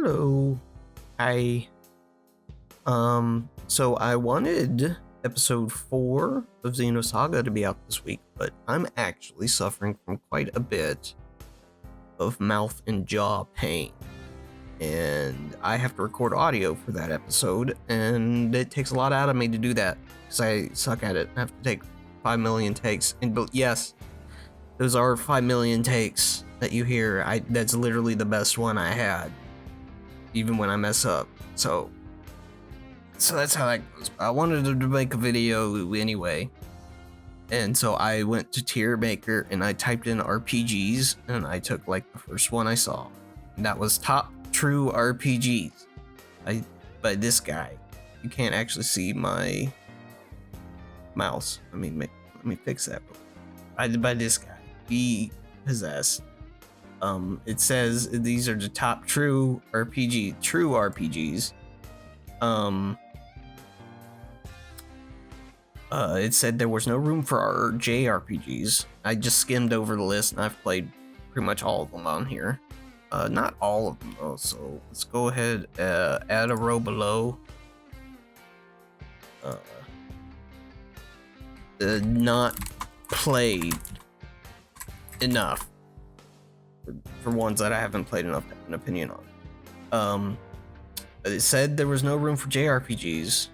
Hello. I so I wanted episode 4 of Xenosaga to be out this week, but I'm actually suffering from quite a bit of mouth and jaw pain. And I have to record audio for that episode, and it takes a lot out of me to do that because I suck at it. I have to take 5 million takes. And yes, those are 5 million takes that you hear. That's literally the best one I had, even when I mess up. So that's how that goes. I wanted to make a video anyway, and so I went to Tier Maker and I typed in RPGs, and I took like the first one I saw, and that was Top True RPGs by this guy. You can't actually see my mouse. Let me fix that. By this guy. Be possessed. It says these are the top true RPGs. It said there was no room for our JRPGs. I just skimmed over the list and I've played pretty much all of them on here. Not all of them though, so let's go ahead, add a row below. Not played enough for ones that I haven't played enough to have an opinion on. It said there was no room for JRPGs,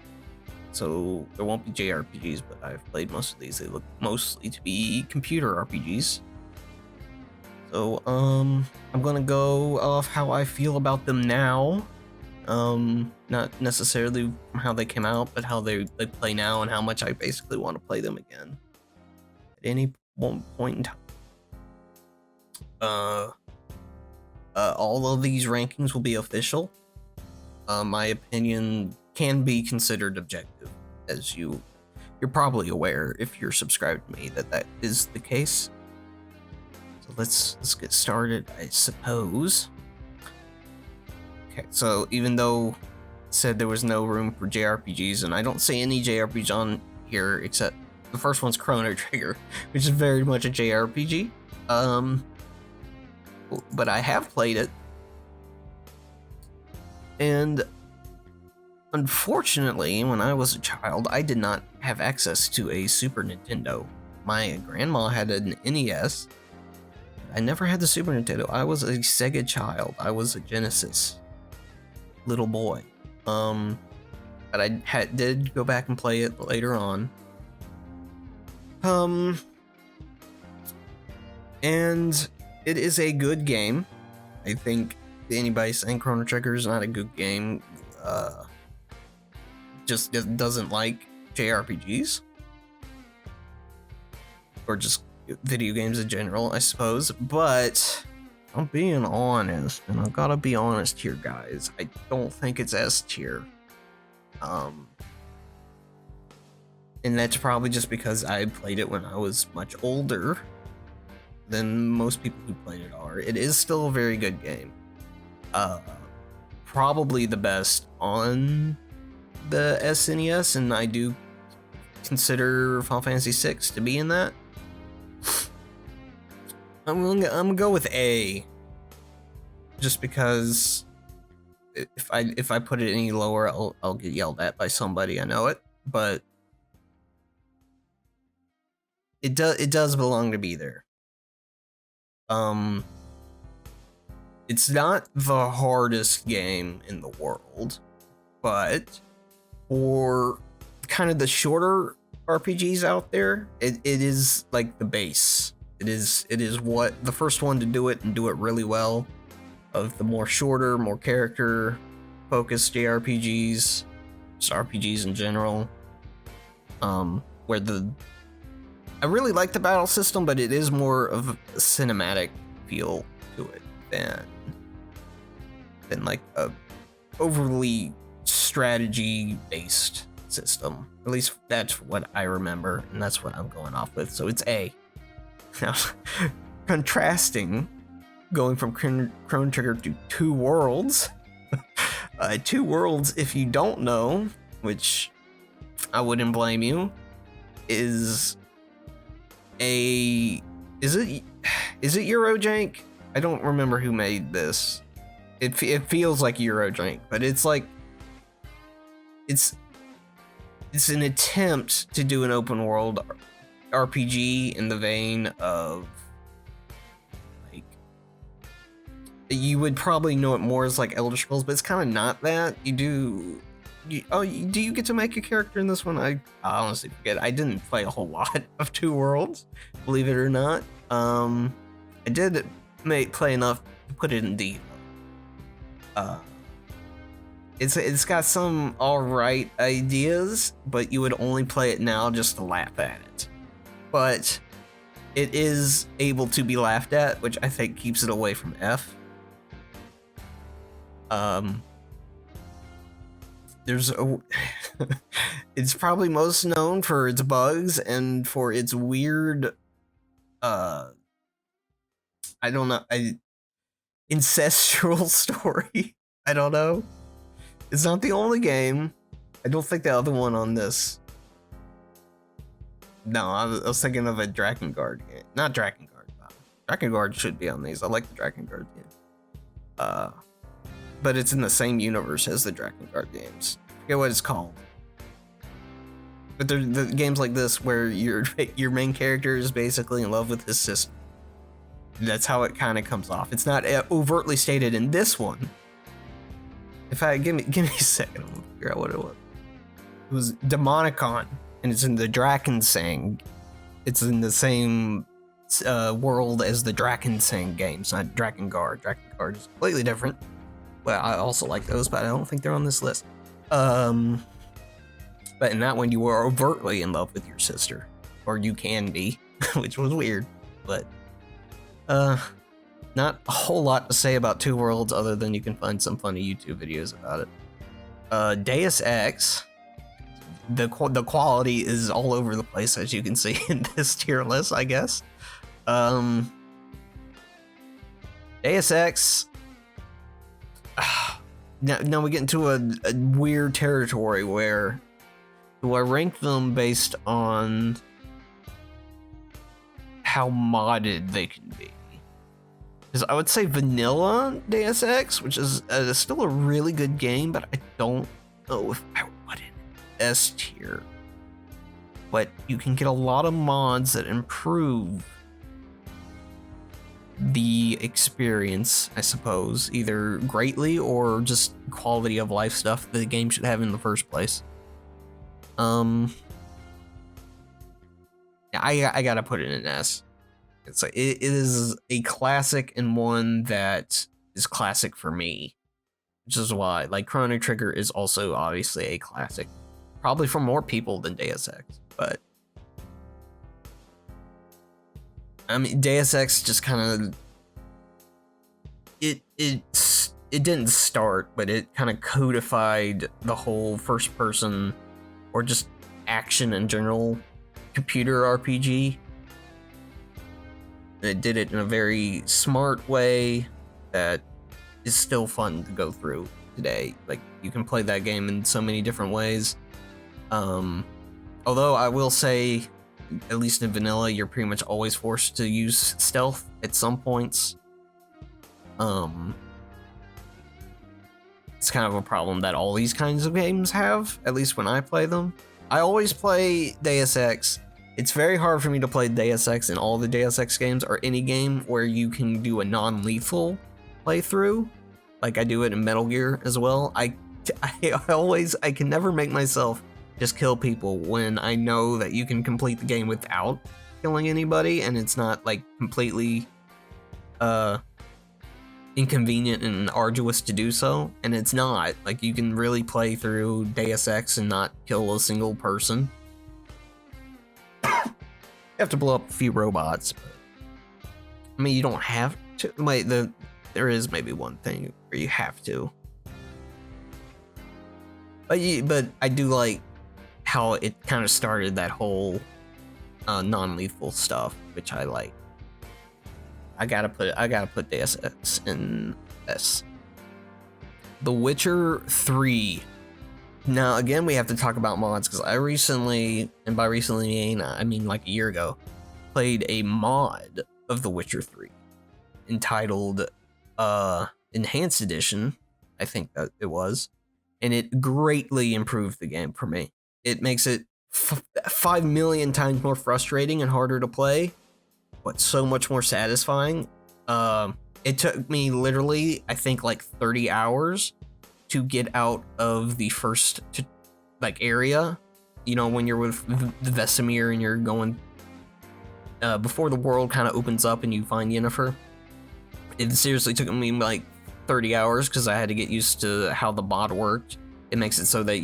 so there won't be JRPGs, but I've played most of these. They look mostly to be computer RPGs. So, I'm gonna go off how I feel about them now. Not necessarily from how they came out, but how they play now and how much I basically want to play them again at any one point in time. All of these rankings will be official. My opinion can be considered objective, as you're probably aware if you're subscribed to me that is the case. So let's get started, I suppose. Okay, so even though it said there was no room for JRPGs, and I don't see any JRPGs on here except the first one's Chrono Trigger, which is very much a JRPG. But I have played it, and unfortunately, when I was a child, I did not have access to a Super Nintendo. My grandma had an NES. I never had the Super Nintendo. I was a Sega child. I was a Genesis little boy. But I did go back and play it later on. And it is a good game. I think anybody saying Chrono Trigger is not a good game just doesn't like JRPGs. Or just video games in general, I suppose. But I'm being honest, and I've got to be honest here, guys. I don't think it's S tier. And that's probably just because I played it when I was much older than most people who played it are. It is still a very good game. Probably the best on the SNES, and I do consider Final Fantasy VI to be in that. I'm gonna go with A, just because if I put it any lower, I'll get yelled at by somebody. I know it, but it does belong to be there. It's not the hardest game in the world, but for kind of the shorter RPGs out there, it is like the base. It is what the first one to do it and do it really well of the more shorter, more character focused JRPGs, just RPGs in general. Where I really like the battle system, but it is more of a cinematic feel to it than like a overly strategy based system. At least that's what I remember, and that's what I'm going off with. So it's A. Now, contrasting, going from Chrono Trigger to Two Worlds. Two Worlds, if you don't know, which I wouldn't blame you, is it Eurojank? I don't remember who made this. it feels like Euro drink, but it's like it's an attempt to do an open world RPG in the vein of, like, you would probably know it more as like Elder Scrolls, but it's kind of not that. Do you get to make a character in this one? I honestly forget. I didn't play a whole lot of Two Worlds, believe it or not. I did play enough to put it in D. It's got some alright ideas, but you would only play it now just to laugh at it. But it is able to be laughed at, which I think keeps it away from F. It's probably most known for its bugs and for its weird, I don't know, incestual story. I don't know. It's not the only game. I don't think the other one on this. No, I was thinking of a Drakengard game. Not Drakengard. Drakengard should be on these. I like the Drakengard game. But it's in the same universe as the Drakengard games. I forget what it's called. But they're the games like this where your main character is basically in love with his sister. That's how it kind of comes off. It's not overtly stated in this one. In fact, give me a second. I'm gonna figure out what it was. It was Demonicon, and it's in the Drakensang. It's in the same world as the Drakensang games, not Drakengard. Drakengard is completely different. Well, I also like those, but I don't think they're on this list. But in that one, you were overtly in love with your sister, or you can be, which was weird. But not a whole lot to say about Two Worlds other than you can find some funny YouTube videos about it. Deus Ex, the quality is all over the place, as you can see in this tier list, I guess. Deus Ex. Now we get into a weird territory where do I rank them based on how modded they can be? Because I would say vanilla Deus Ex, which is still a really good game, but I don't know if I would put it in S tier. But you can get a lot of mods that improve the experience, I suppose, either greatly or just quality of life stuff the game should have in the first place. I gotta put it in S. It's like it is a classic and one that is classic for me, which is why, like, Chrono Trigger is also obviously a classic, probably for more people than Deus Ex, but I mean, Deus Ex just kind of it didn't start, but it kind of codified the whole first person or just action in general computer RPG. It did it in a very smart way that is still fun to go through today. Like, you can play that game in so many different ways. Although I will say, at least in vanilla, you're pretty much always forced to use stealth at some points. It's kind of a problem that all these kinds of games have, at least when I play them. I always play Deus Ex. It's very hard for me to play Deus Ex in all the Deus Ex games, or any game where you can do a non-lethal playthrough, like I do it in Metal Gear as well. I can never make myself just kill people when I know that you can complete the game without killing anybody, and it's not like completely inconvenient and arduous to do so. And it's not like you can really play through Deus Ex and not kill a single person. You have to blow up a few robots, but I mean, you don't have to. Wait, there is maybe one thing where you have to, but I do like how it kind of started that whole non-lethal stuff, which I like. I gotta put Deus Ex in S. The Witcher 3. Now, again, we have to talk about mods, because I recently, and by recently I mean like a year ago, played a mod of The Witcher 3 entitled enhanced edition, I think that it was, and it greatly improved the game for me. It makes it 5 million times more frustrating and harder to play, but so much more satisfying. It took me literally, I think, like 30 hours to get out of the first area. You know, when you're with the Vesemir and you're going before the world kind of opens up and you find Yennefer. It seriously took me like 30 hours because I had to get used to how the mod worked. It makes it so that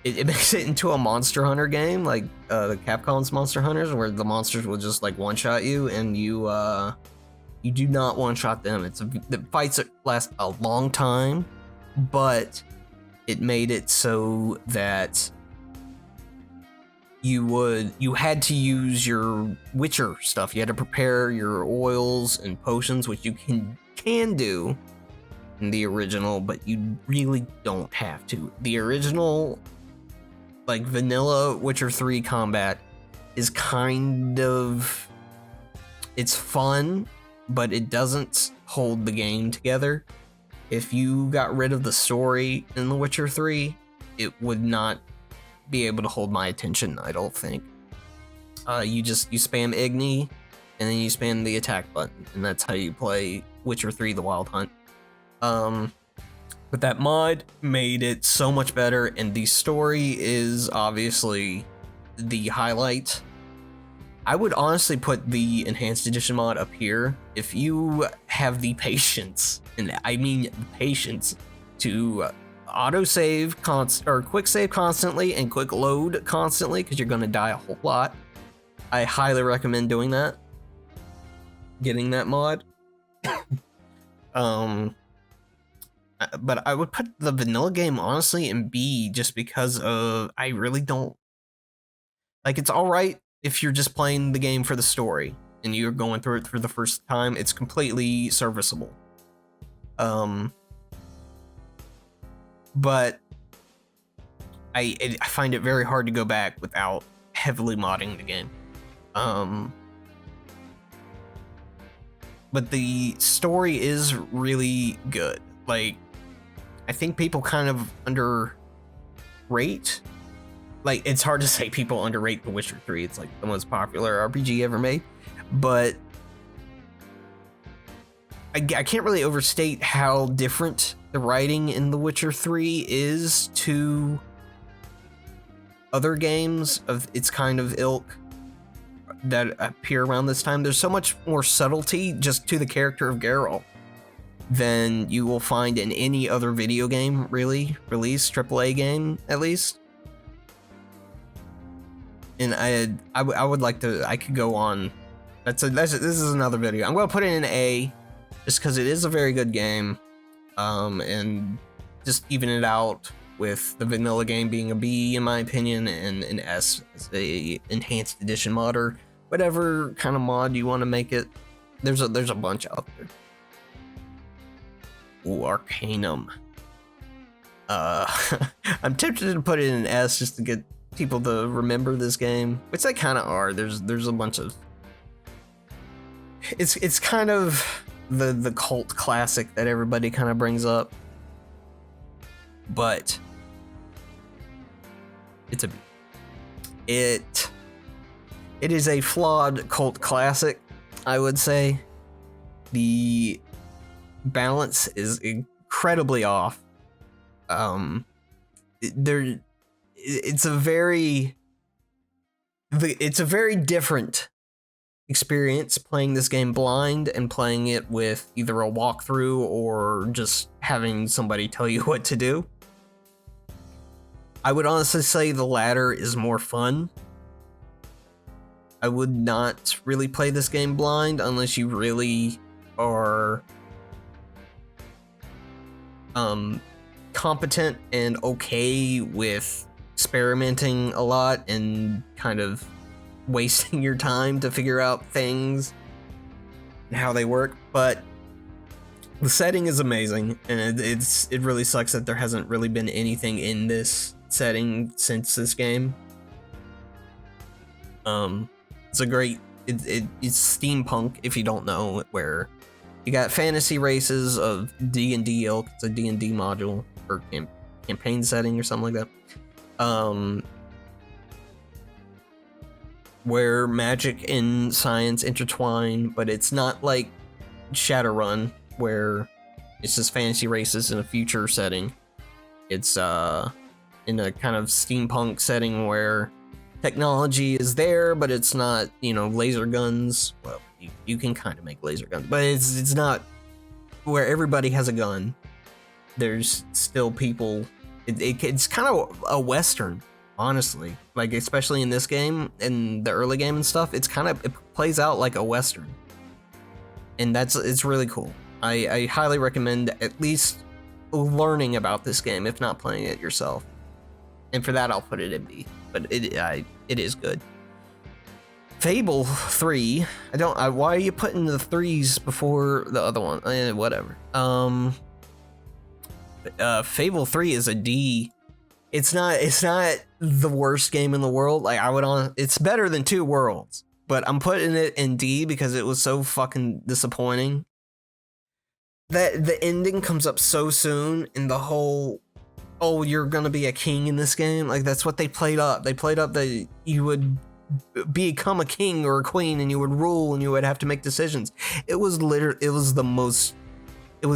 it makes it into a Monster Hunter game, like the Capcom's Monster Hunters, where the monsters will just like one-shot you, and you do not one-shot them. The fights last a long time, but it made it so that you had to use your Witcher stuff. You had to prepare your oils and potions, which you can do in the original, but you really don't have to. The original, like, vanilla Witcher 3 combat is kind of... it's fun, but it doesn't hold the game together. If you got rid of the story in The Witcher 3, it would not be able to hold my attention, I don't think. You spam Igni, and then you spam the attack button, and that's how you play Witcher 3 The Wild Hunt. But that mod made it so much better, and the story is obviously the highlight. I would honestly put the Enhanced Edition mod up here. If you have the patience, and I mean the patience, to autosave or quick save constantly and quick load constantly, because you're going to die a whole lot, I highly recommend doing that. Getting that mod. But I would put the vanilla game honestly in B, just because of I really don't like. It's all right if you're just playing the game for the story and you're going through it for the first time. It's completely serviceable. But I find it very hard to go back without heavily modding the game. But the story is really good. Like, I think people kind of underrate. Like, it's hard to say people underrate The Witcher 3. It's like the most popular RPG ever made. But I can't really overstate how different the writing in The Witcher 3 is to other games of its kind of ilk that appear around this time. There's so much more subtlety just to the character of Geralt than you will find in any other video game, really, released, AAA game, at least. And I would like to, I could go on. This is another video. I'm going to put it in A, just because it is a very good game, and just even it out with the vanilla game being a B in my opinion, and an S as a enhanced edition mod, or whatever kind of mod you want to make it. There's a bunch out there. Ooh, Arcanum. I'm tempted to put it in an S just to get people to remember this game, which they kind of are. There's a bunch of. It's kind of the cult classic that everybody kind of brings up, but it's a. It is a flawed cult classic, I would say. The balance is incredibly off. It's a very different experience playing this game blind and playing it with either a walkthrough or just having somebody tell you what to do. I would honestly say the latter is more fun. I would not really play this game blind unless you really are competent and okay with experimenting a lot and kind of wasting your time to figure out things and how they work. But the setting is amazing, and it really sucks that there hasn't really been anything in this setting since this game. It's a great it's steampunk, if you don't know, where You got fantasy races of D&D ilk. It's a D&D module or campaign setting or something like that. Where magic and science intertwine, but it's not like Shadowrun, where it's just fantasy races in a future setting. It's in a kind of steampunk setting where technology is there, but it's not, laser guns. Well, you can kind of make laser guns, but it's not where everybody has a gun. There's still people. It's kind of a Western, honestly. Like, especially in this game, in the early game and stuff, it plays out like a Western. And it's really cool. I highly recommend at least learning about this game, if not playing it yourself. And for that, I'll put it in B. But it is good. Fable 3. Why are you putting the 3s before the other one? Whatever. Fable 3 is a D. It's not the worst game in the world. Like, it's better than Two Worlds, but I'm putting it in D because it was so fucking disappointing. That the ending comes up so soon, and the whole, oh, you're gonna be a king in this game, like, that's what they played up. They played up that you would become a king or a queen, and you would rule, and you would have to make decisions. It was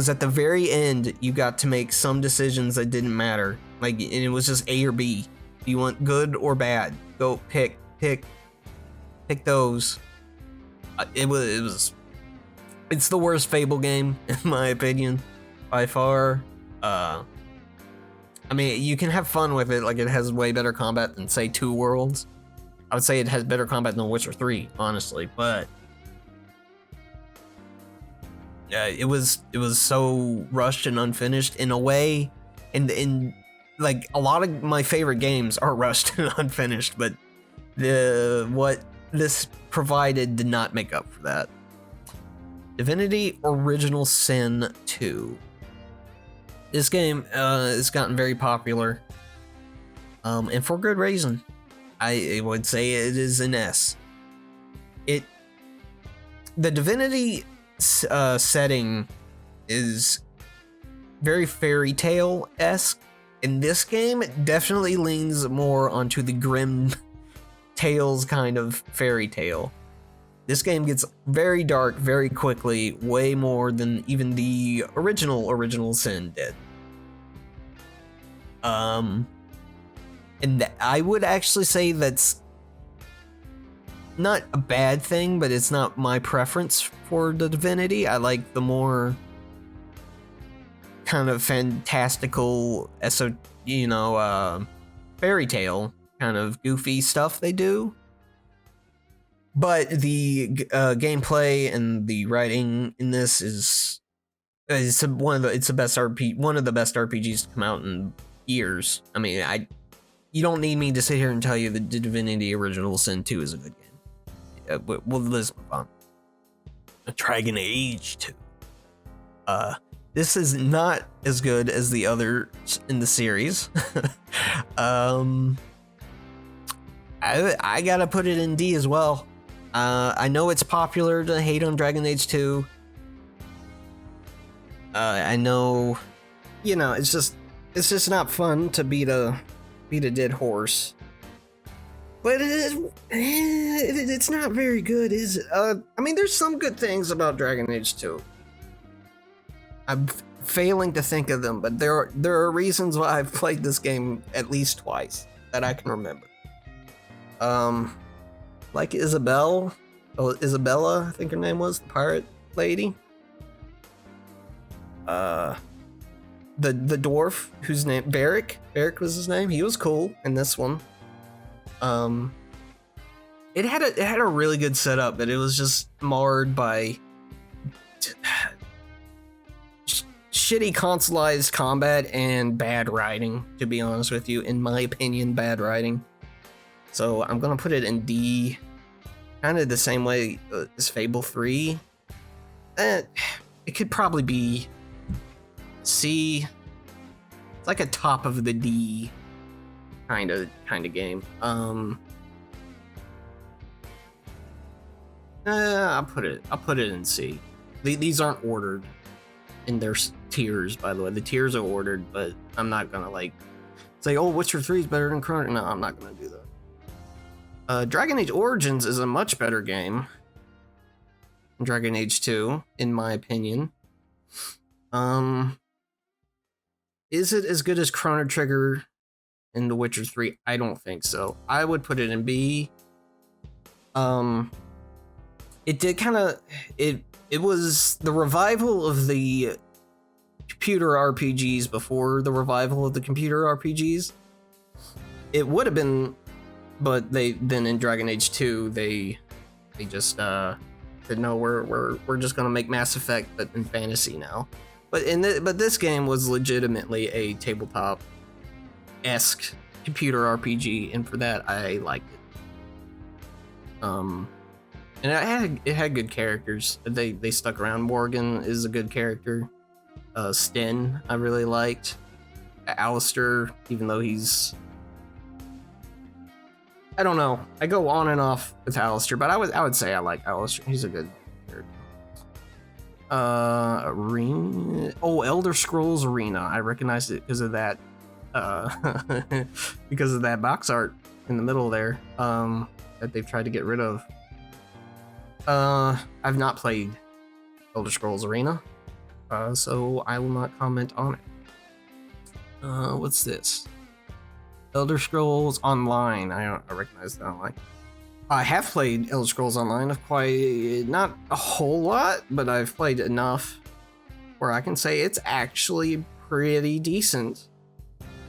at the very end, you got to make some decisions that didn't matter. Like, and it was just A or B. Do you want good or bad? Go pick those. It's the worst Fable game, in my opinion, by far. I mean, you can have fun with it. Like, it has way better combat than, say, Two Worlds. I would say it has better combat than Witcher 3, honestly, but it was so rushed and unfinished in a way, and like, a lot of my favorite games are rushed and unfinished, but what this provided did not make up for that. Divinity Original Sin 2. This game has gotten very popular, and for good reason. I would say it is an S. The Divinity setting is very fairy tale-esque. In this game, it definitely leans more onto the grim tales kind of fairy tale. This game gets very dark very quickly, way more than even the original Sin did. And I would actually say that's not a bad thing, but it's not my preference for the Divinity. I like the more kind of fantastical, fairy tale kind of goofy stuff they do. But the gameplay and the writing in this is one of the best RPGs to come out in years. I mean, you don't need me to sit here and tell you that Divinity Original Sin 2 is a good game. Well, let's move on. Dragon Age 2. This is not as good as the others in the series. I gotta put it in D as well. I know it's popular to hate on Dragon Age 2. I know, it's just not fun to beat a dead horse. But it's not very good, is it? I mean, there's some good things about Dragon Age 2. I'm failing to think of them, but there are reasons why I've played this game at least twice that I can remember. Like Isabella, I think her name was, the pirate lady. The dwarf whose name Barrick was his name. He was cool in this one. It had a really good setup, but it was just marred by shitty consoleized combat and bad writing, to be honest with you. In my opinion, bad writing. So I'm gonna put it in D, kind of the same way as Fable 3. It could probably be C. It's like a top of the D kind of game. I'll put it in C. These aren't ordered in their tiers, by the way. The tiers are ordered, but I'm not gonna like say, oh, Witcher 3 is better than Chrono. No, I'm not gonna do that. Dragon Age Origins is a much better game than Dragon Age 2, in my opinion. Is it as good as Chrono Trigger in The Witcher 3? I don't think so. I would put it in B. It did kind of it was the revival of the computer RPGs before the revival of the computer RPGs. It would have been, but then in Dragon Age 2 they just said no, we're just gonna make Mass Effect but in fantasy now. But but this game was legitimately a tabletop-esque computer RPG, and for that I liked it. And it had good characters. They stuck around. Morgan is a good character. Sten I really liked. Alistair, even though he's, I don't know. I go on and off with Alistair, but I would say I like Alistair. He's a good character. Arena. Oh, Elder Scrolls Arena. I recognized it because of that. Because of that box art in the middle there. That they've tried to get rid of. I've not played Elder Scrolls Arena, so I will not comment on it. What's this? Elder Scrolls Online. I recognize that online. I have played Elder Scrolls Online. Not a whole lot, but I've played enough where I can say it's actually pretty decent.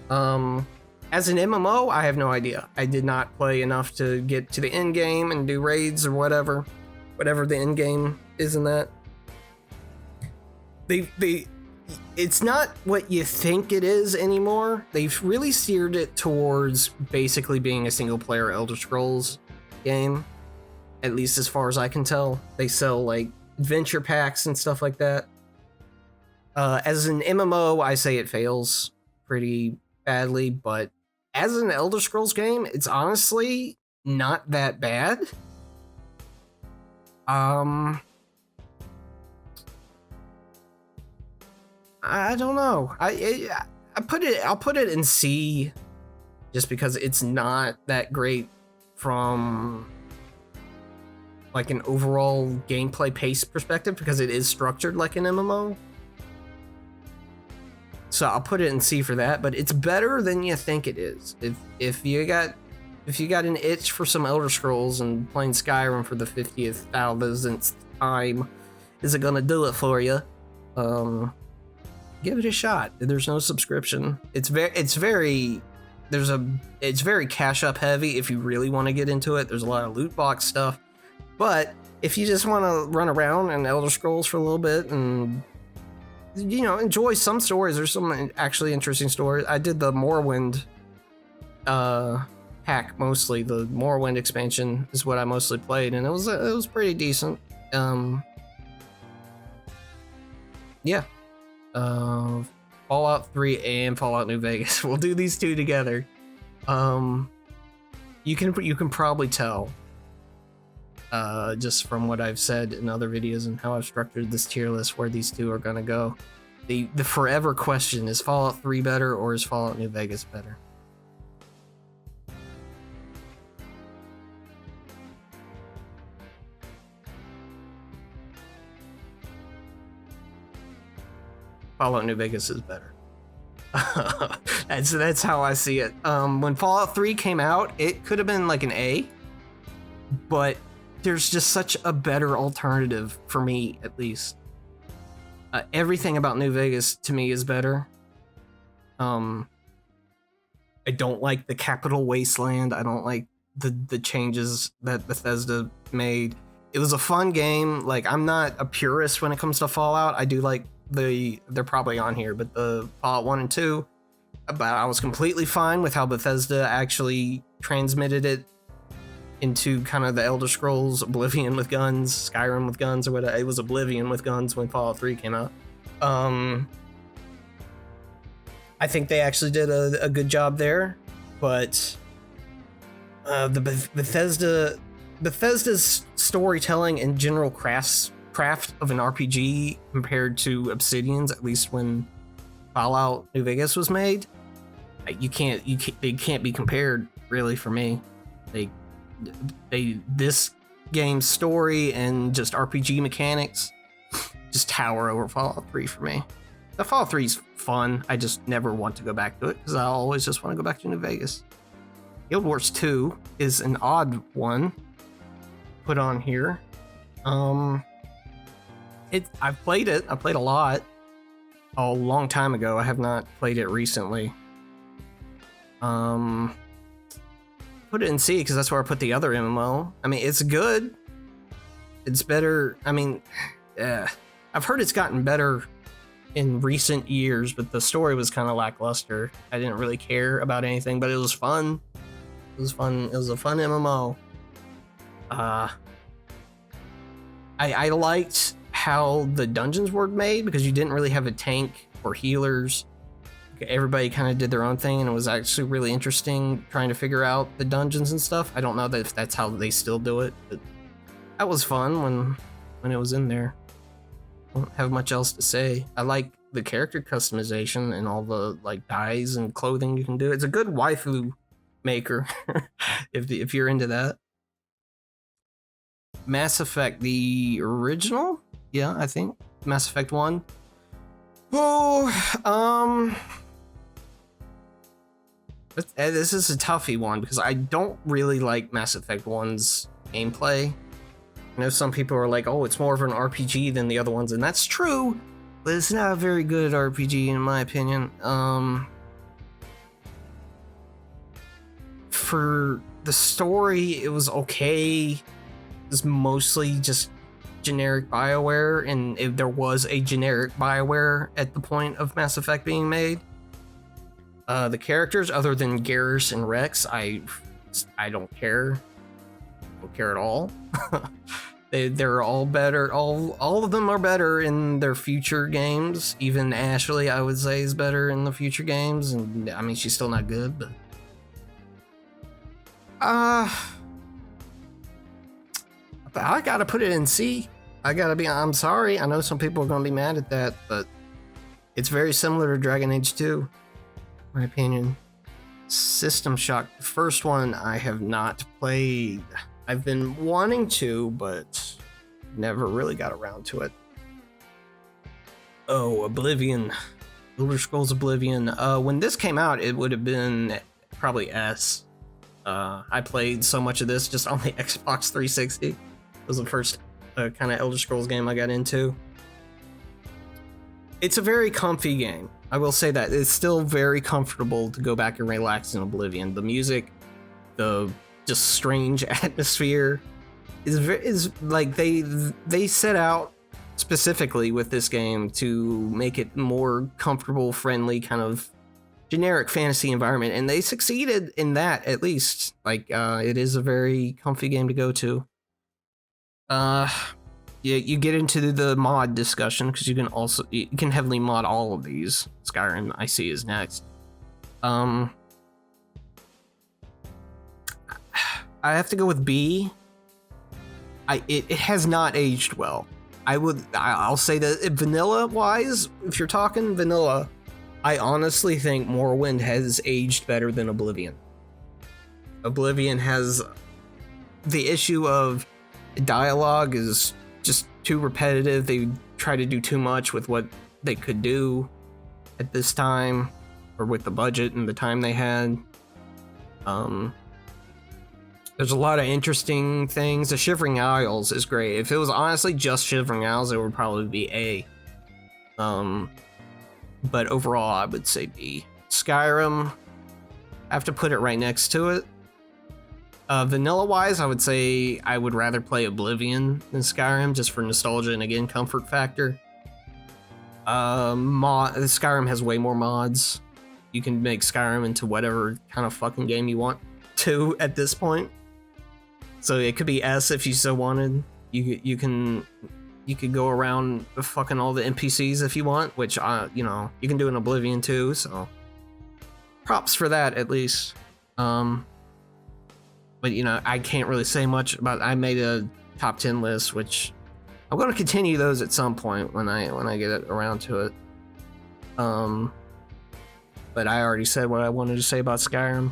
As an MMO, I have no idea. I did not play enough to get to the end game and do raids or whatever the end game is in that. It's not what you think it is anymore. They've really steered it towards basically being a single player Elder Scrolls game, at least as far as I can tell. They sell like adventure packs and stuff like that. As an MMO, I say it fails pretty badly, but as an Elder Scrolls game, it's honestly not that bad. I don't know. I'll put it in C, just because it's not that great from like an overall gameplay pace perspective, because it is structured like an MMO. So I'll put it in C for that, but it's better than you think it is. If you got an itch for some Elder Scrolls, and playing Skyrim for the 50,000th time is it gonna do it for you, give it a shot. There's no subscription. It's very cash up heavy if you really want to get into it. There's a lot of loot box stuff, but if you just want to run around in Elder Scrolls for a little bit and enjoy some stories, there's some actually interesting stories. I did the Morrowind pack mostly. The Morrowind expansion is what I mostly played, and it was pretty decent. Yeah. Fallout 3 and Fallout New Vegas. We'll do these two together. You can probably tell just from what I've said in other videos and how I've structured this tier list where these two are gonna go. The forever question is Fallout 3 better or is Fallout New Vegas better? Fallout New Vegas is better. That's how I see it. When Fallout 3 came out, it could have been like an A, but there's just such a better alternative for me, at least. Everything about New Vegas to me is better. I don't like the Capital Wasteland. I don't like the changes that Bethesda made. It was a fun game. Like, I'm not a purist when it comes to Fallout. I do like they're probably on here, but the Fallout 1 and 2, but I was completely fine with how Bethesda actually transmitted it into kind of the Elder Scrolls Oblivion with guns, Skyrim with guns, or whatever. It was Oblivion with guns when Fallout 3 came out. I think they actually did a good job there, but the Bethesda's storytelling and general craft of an RPG compared to Obsidian's, at least when Fallout New Vegas was made. They can't be compared really for me. This game's story and just RPG mechanics just tower over Fallout 3 for me. The Fallout 3 is fun. I just never want to go back to it because I always just want to go back to New Vegas. Guild Wars 2 is an odd one put on here. I've played it. I played a lot a long time ago. I have not played it recently. Put it in C because that's where I put the other MMO. I mean, it's good. It's better. I mean, I've heard it's gotten better in recent years, but the story was kind of lackluster. I didn't really care about anything, but it was fun. It was fun. It was a fun MMO. I liked how the dungeons were made because you didn't really have a tank or healers. Everybody kind of did their own thing, and it was actually really interesting trying to figure out the dungeons and stuff. I don't know if that's how they still do it, but that was fun when it was in there. I don't have much else to say. I like the character customization and all the like dyes and clothing you can do. It's a good waifu maker if you're into that. Mass Effect, the original? Yeah, I think Mass Effect 1. Oh, this is a toughy one because I don't really like Mass Effect 1's gameplay. I know some people are like, oh, it's more of an RPG than the other ones, and that's true, but it's not a very good RPG in my opinion. For the story, it was okay. It was mostly just generic BioWare, and if there was a generic BioWare at the point of Mass Effect being made. The characters, other than Garrus and Rex, I don't care. I don't care at all. They're all better. All of them are better in their future games. Even Ashley, I would say, is better in the future games. And I mean, she's still not good, but I gotta put it in C. I'm sorry. I know some people are gonna be mad at that, but it's very similar to Dragon Age 2. My opinion. System Shock, the first one I have not played. I've been wanting to, but never really got around to it. Oh, Oblivion. Elder Scrolls Oblivion. When this came out, it would have been probably S. I played so much of this just on the Xbox 360. It was the first kind of Elder Scrolls game I got into. It's a very comfy game. I will say that it's still very comfortable to go back and relax in Oblivion. The music, the just strange atmosphere is like they set out specifically with this game to make it more comfortable, friendly, kind of generic fantasy environment, and they succeeded in that at least. Like it is a very comfy game to go to. You get into the mod discussion because you can heavily mod all of these. Skyrim, I see, is next. I have to go with B. It has not aged well. I'll say that vanilla wise, if you're talking vanilla, I honestly think Morrowind has aged better than Oblivion. Oblivion has the issue of dialogue is just too repetitive. They try to do too much with what they could do at this time, or with the budget and the time they had. There's a lot of interesting things. The Shivering Isles is great. If it was honestly just Shivering Isles, it would probably be A. But overall, I would say B. Skyrim, I have to put it right next to it. Vanilla-wise, I would say I would rather play Oblivion than Skyrim, just for nostalgia and, again, comfort factor. Skyrim has way more mods. You can make Skyrim into whatever kind of fucking game you want to at this point. So it could be S if you so wanted. You could go around fucking all the NPCs if you want, which you can do in Oblivion too. So props for that at least. But I can't really say much about. I made a top 10 list, which I'm gonna continue those at some point when I get around to it. But I already said what I wanted to say about Skyrim.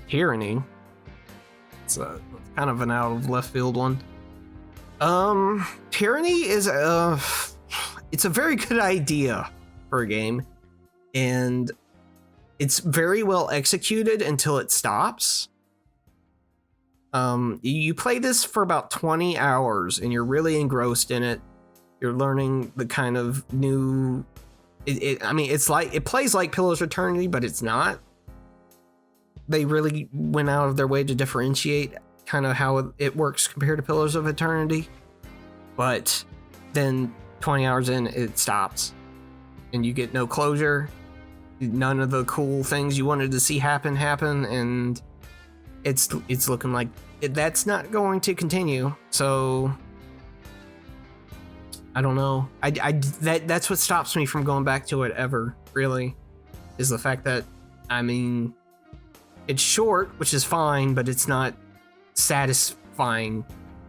Tyranny. It's kind of an out of left field one. Tyranny is it's a very good idea for a game, and it's very well executed until it stops. You play this for about 20 hours and you're really engrossed in it. You're learning the kind of new it plays like Pillars of Eternity, but it's not. They really went out of their way to differentiate kind of how it works compared to Pillars of Eternity. But then 20 hours in, it stops. And you get no closure. None of the cool things you wanted to see happen, and it's looking like that's not going to continue. So I don't know. That's what stops me from going back to it ever, really, is the fact that, I mean, it's short, which is fine, but it's not satisfying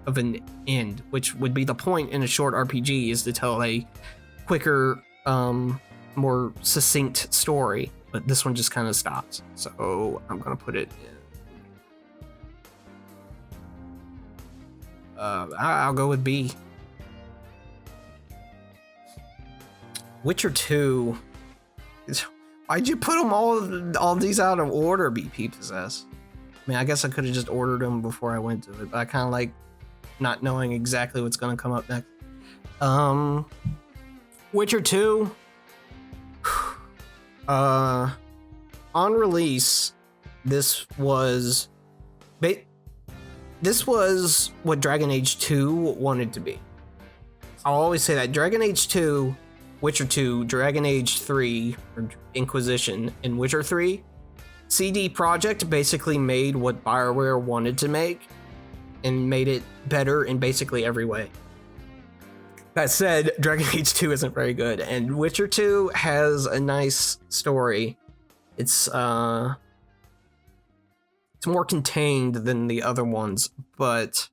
of an end, which would be the point in a short RPG, is to tell a quicker, more succinct story. But this one just kind of stops. So I'm gonna put it in. I'll go with B. Witcher 2. Why'd you put them all these out of order, BP Possess? I mean, I guess I could have just ordered them before I went to it, but I kind of like not knowing exactly what's going to come up next. Witcher 2. On release, this was what Dragon Age 2 wanted to be. I'll always say that. Dragon Age 2, Witcher 2, Dragon Age 3, or Inquisition, and Witcher 3, CD Projekt basically made what BioWare wanted to make and made it better in basically every way. That said, Dragon Age 2 isn't very good, and Witcher 2 has a nice story. It's more contained than the other ones, but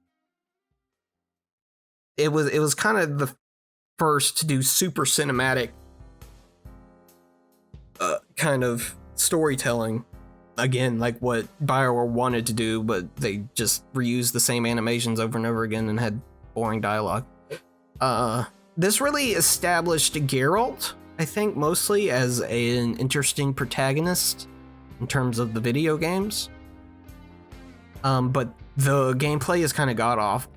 it was kind of the first to do super cinematic kind of storytelling. Again, like what BioWare wanted to do, but they just reused the same animations over and over again and had boring dialogue. This really established Geralt, I think, mostly as an interesting protagonist in terms of the video games. But the gameplay is kind of god-awful.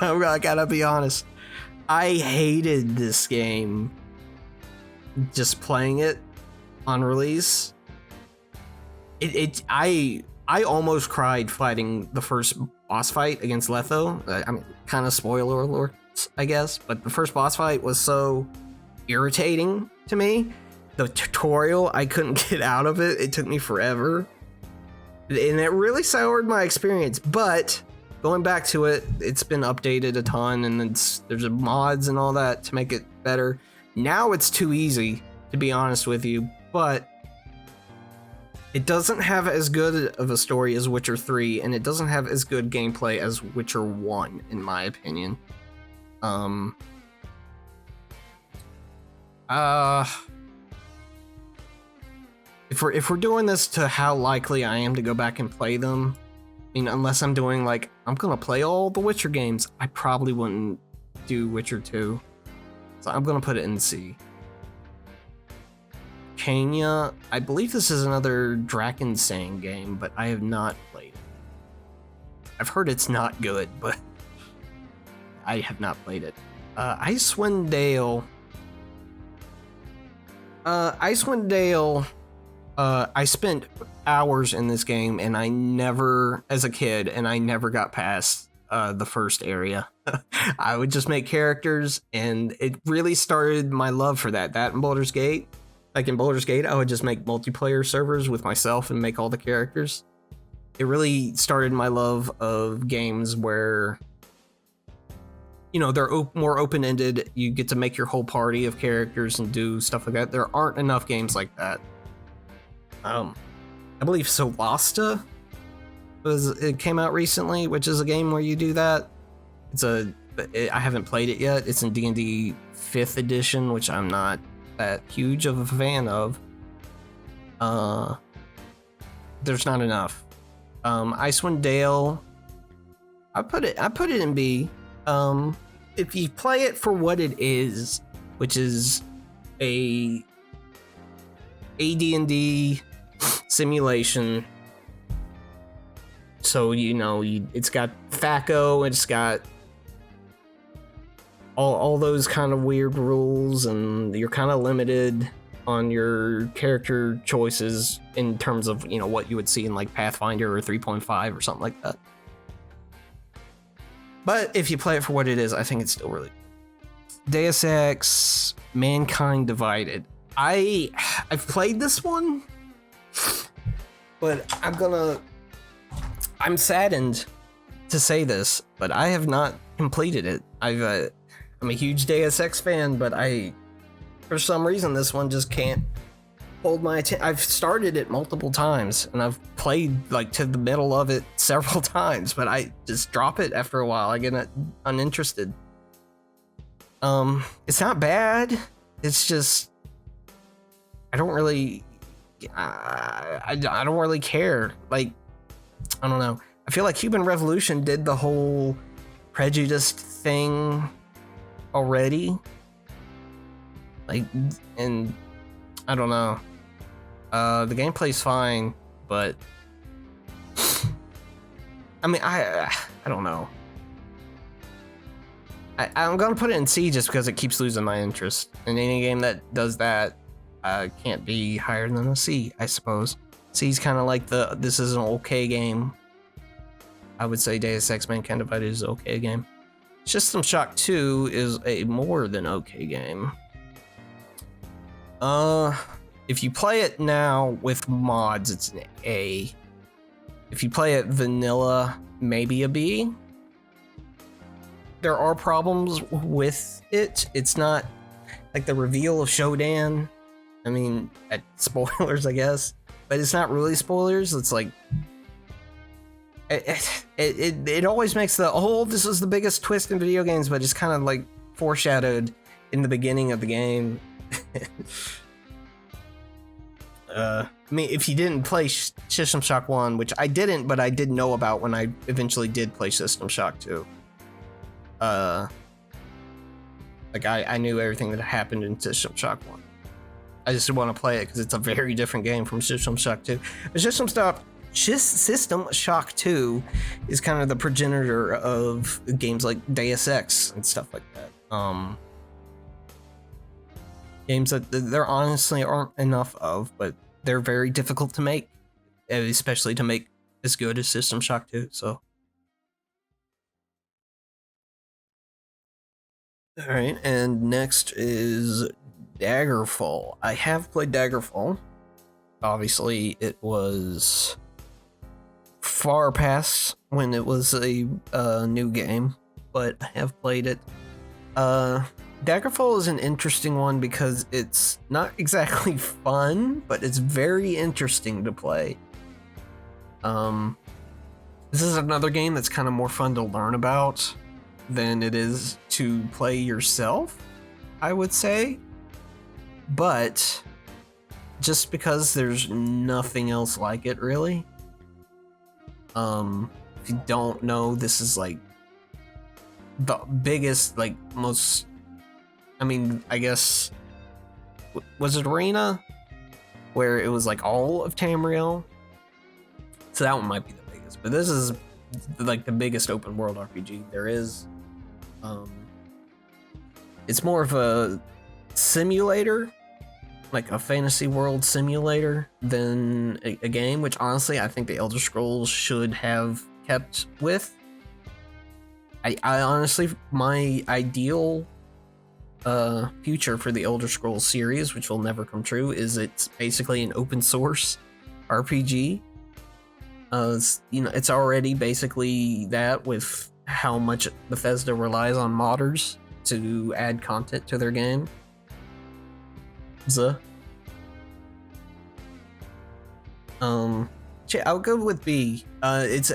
I gotta be honest. I hated this game just playing it on release. I almost cried fighting the first boss fight against Letho. I mean, kind of spoiler alert, I guess, but the first boss fight was so irritating to me. The tutorial, I couldn't get out of it. It took me forever. And it really soured my experience, but going back to it, it's been updated a ton, and there's mods and all that to make it better. Now it's too easy, to be honest with you, but it doesn't have as good of a story as Witcher 3, and it doesn't have as good gameplay as Witcher 1, in my opinion. If we're doing this to how likely I am to go back and play them, I mean, unless I'm doing like, I'm gonna play all the Witcher games, I probably wouldn't do Witcher 2. So I'm gonna put it in C. Kenya, I believe this is another Drakensang game, but I have not played it. I've heard it's not good, but I have not played it. Icewind Dale. I spent hours in this game, and I never, as a kid, and I never got past the first area. I would just make characters, and it really started my love for that. That and Baldur's Gate. Like in Baldur's Gate, I would just make multiplayer servers with myself and make all the characters. It really started my love of games where, you know, they're more open-ended. You get to make your whole party of characters and do stuff like that. There aren't enough games like that. I believe Solasta it came out recently, which is a game where you do that. It's a I haven't played it yet. It's in D&D 5th edition, which I'm not that huge of a fan of. There's not enough. Icewind Dale, I put it in B. If you play it for what it is, which is a AD&D simulation, so it's got THAC0, it's got all those kind of weird rules, and you're kind of limited on your character choices in terms of what you would see in like Pathfinder or 3.5 or something like that. But if you play it for what it is, I think it's still really good. Deus Ex Mankind Divided. I've played this one, but I'm saddened to say this, but I have not completed it. I'm a huge Deus Ex fan, but for some reason, this one just can't hold my attention. I've started it multiple times, and I've played like to the middle of it several times, but I just drop it after a while. I get uninterested. It's not bad. It's just I don't really care. Like, I don't know. I feel like Human Revolution did the whole prejudiced thing already. Like, and I don't know. The gameplay's fine, but I mean, I don't know. I'm gonna put it in C just because it keeps losing my interest. And any game that does that can't be higher than a C, I suppose. C's kind of like this is an okay game. I would say Deus Ex Mankind Divided is an okay game. System Shock 2 is a more than okay game. If you play it now with mods, it's an A. If you play it vanilla, maybe a B. There are problems with it. It's not like the reveal of Shodan. I mean, spoilers, I guess, but it's not really spoilers. It's like it always makes this is the biggest twist in video games, but it's kind of like foreshadowed in the beginning of the game. I mean, if you didn't play System Shock 1, which I didn't, but I did know about when I eventually did play System Shock 2. Like I knew everything that happened in System Shock 1. I just want to play it because it's a very different game from System Shock 2. But System Shock 2 is kind of the progenitor of games like Deus Ex and stuff like that. Games that there honestly aren't enough of, but they're very difficult to make, especially to make as good as System Shock 2. So, all right, and next is Daggerfall. I have played Daggerfall. Obviously, it was far past when it was a new game, but I have played it. Daggerfall is an interesting one because it's not exactly fun, but it's very interesting to play. This is another game that's kind of more fun to learn about than it is to play yourself, I would say. But just because there's nothing else like it, really. If you don't know, this is like the biggest, like most, I mean, I guess, was it Arena? Where it was like all of Tamriel? So that one might be the biggest, but this is like the biggest open world RPG there is. It's more of a simulator, like a fantasy world simulator, than a game, which honestly I think the Elder Scrolls should have kept with. I honestly, my ideal future for the Elder Scrolls series, which will never come true, is it's basically an open source RPG. It's already basically that, with how much Bethesda relies on modders to add content to their game. I'll go with B. It's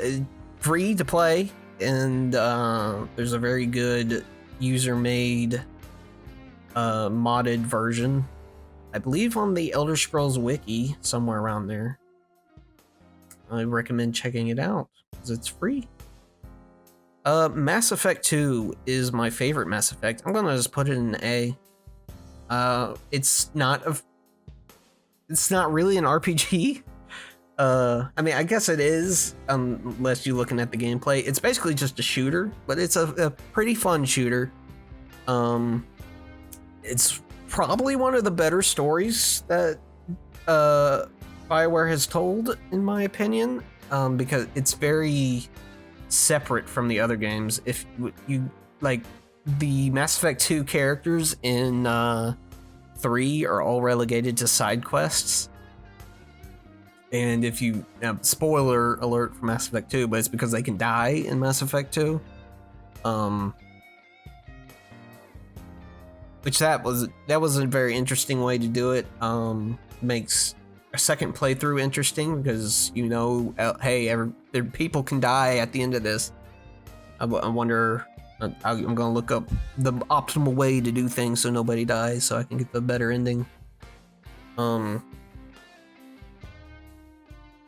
free to play. and there's a very good user-made modded version, I believe on the Elder Scrolls wiki, somewhere around there. I recommend checking it out because it's free. Mass Effect 2 is my favorite Mass Effect. I'm gonna just put it in A. It's not really an RPG. I mean, I guess it is, unless you're looking at the gameplay. It's basically just a shooter, but it's a pretty fun shooter. It's probably one of the better stories that BioWare has told, in my opinion, because it's very separate from the other games. If you like, the Mass Effect 2 characters in 3 are all relegated to side quests. And if you, spoiler alert for Mass Effect 2, but it's because they can die in Mass Effect 2. Which that was a very interesting way to do it. Makes a second playthrough interesting because, you know, hey, people can die at the end of this. I wonder, I'm gonna look up the optimal way to do things so nobody dies, so I can get the better ending. So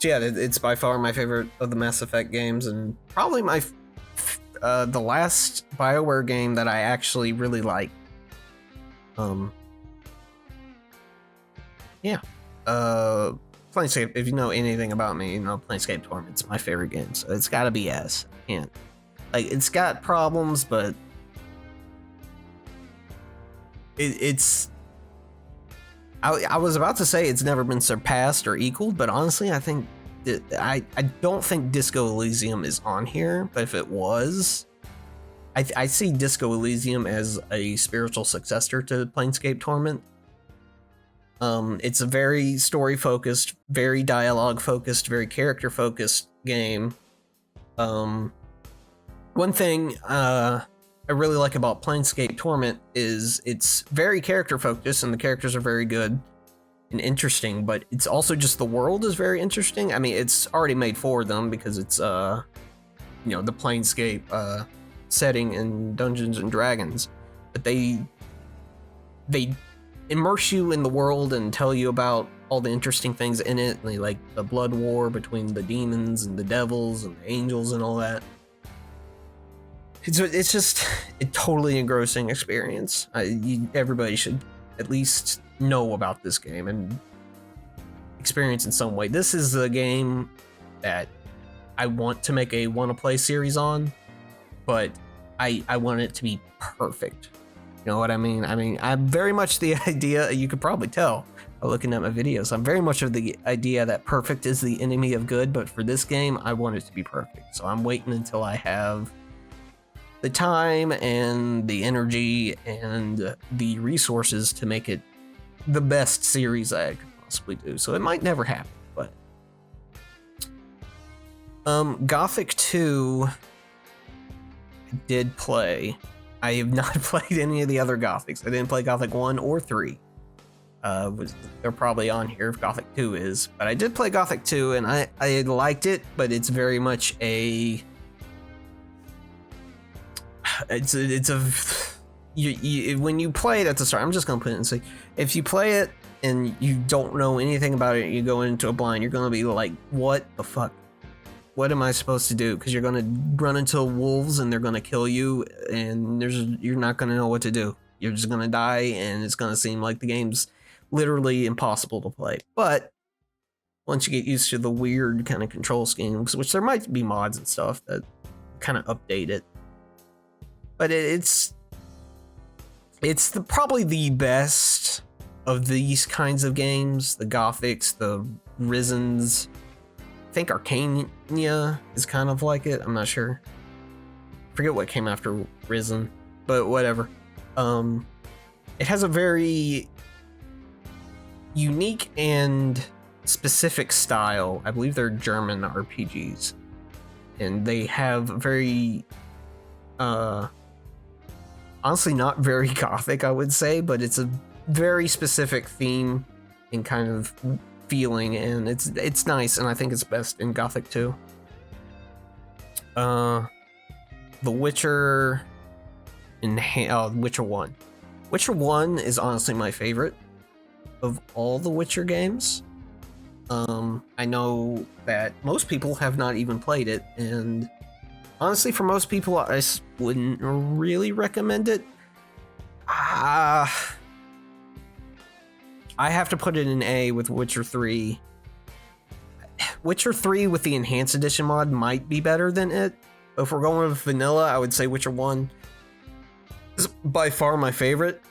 yeah, it's by far my favorite of the Mass Effect games, and probably my the last BioWare game that I actually really like. Yeah. Planescape, if you know anything about me, you know Planescape Torment's my favorite game, so it's gotta be S. I can't. Like, it's got problems, but it's... I was about to say it's never been surpassed or equaled, but honestly, I think... I don't think Disco Elysium is on here, but if it was... I see Disco Elysium as a spiritual successor to Planescape Torment. It's a very story-focused, very dialogue-focused, very character-focused game. One thing I really like about Planescape Torment is it's very character-focused, and the characters are very good and interesting, but it's also just the world is very interesting. I mean, it's already made for them because it's, the Planescape setting in Dungeons and Dragons, but they immerse you in the world and tell you about all the interesting things in it, like the blood war between the demons and the devils and the angels and all that. It's just a totally engrossing experience. Everybody should at least know about this game and experience in some way. This is a game that I want to make a wanna-play series on, but I want it to be perfect. You know what I mean? I mean, I'm very much the idea, you could probably tell by looking at my videos, I'm very much of the idea that perfect is the enemy of good, but for this game, I want it to be perfect. So I'm waiting until I have the time and the energy and the resources to make it the best series I could possibly do. So it might never happen, but... Gothic 2... I did play. I have not played any of the other Gothics. I didn't play Gothic 1 or 3. They're probably on here if Gothic 2 is. But I did play Gothic 2, and I liked it, but it's very much a... when you play it at the start, I'm just going to put it and say, if you play it and you don't know anything about it, you go into a blind, you're going to be like, what the fuck? What am I supposed to do? Because you're going to run into wolves and they're going to kill you, and you're not going to know what to do. You're just going to die, and it's going to seem like the game's literally impossible to play. But once you get used to the weird kind of control schemes, which there might be mods and stuff that kind of update it, but it's probably the best of these kinds of games. The Gothics, the Risens. I think Arcania is kind of like it. I'm not sure. I forget what came after Risen, but whatever. It has a very unique and specific style. I believe they're German RPGs, and they have very, honestly, not very Gothic, I would say, but it's a very specific theme and kind of feeling, and it's nice, and I think it's best in Gothic 2. The Witcher Witcher 1. Witcher 1 is honestly my favorite of all the Witcher games. I know that most people have not even played it, and honestly, for most people, I wouldn't really recommend it. I have to put it in A with Witcher 3. Witcher 3 with the Enhanced Edition mod might be better than it. But if we're going with vanilla, I would say Witcher 1 is by far my favorite.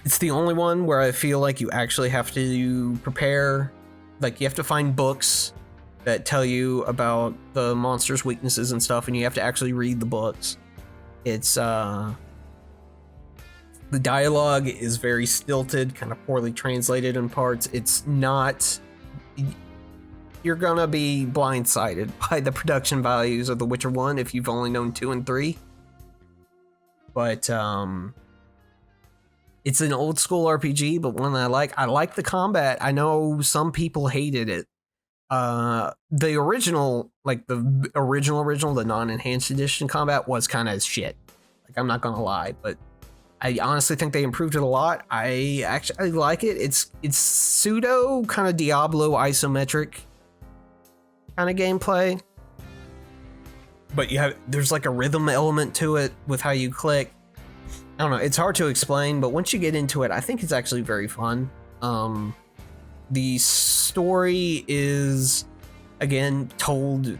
It's the only one where I feel like you actually have to prepare. Like, you have to find books that tell you about the monster's weaknesses and stuff, and you have to actually read the books. It's, the dialogue is very stilted, kind of poorly translated in parts. It's not... You're gonna be blindsided by the production values of The Witcher 1 if you've only known 2 and 3. But, it's an old school RPG, but one that I like. I like the combat. I know some people hated it. The original, the non-enhanced edition combat was kind of shit. Like, I'm not gonna lie, but I honestly think they improved it a lot. I actually like it. It's pseudo kind of Diablo isometric kind of gameplay, but there's like a rhythm element to it with how you click. I don't know, it's hard to explain, but once you get into it, I think it's actually very fun. The story is, again, told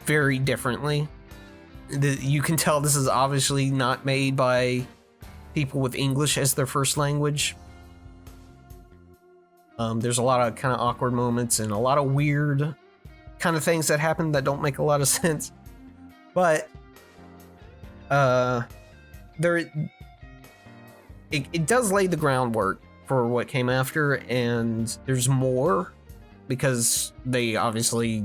very differently. You can tell this is obviously not made by people with English as their first language. There's a lot of kind of awkward moments and a lot of weird kind of things that happen that don't make a lot of sense. But it does lay the groundwork for what came after, and there's more because they obviously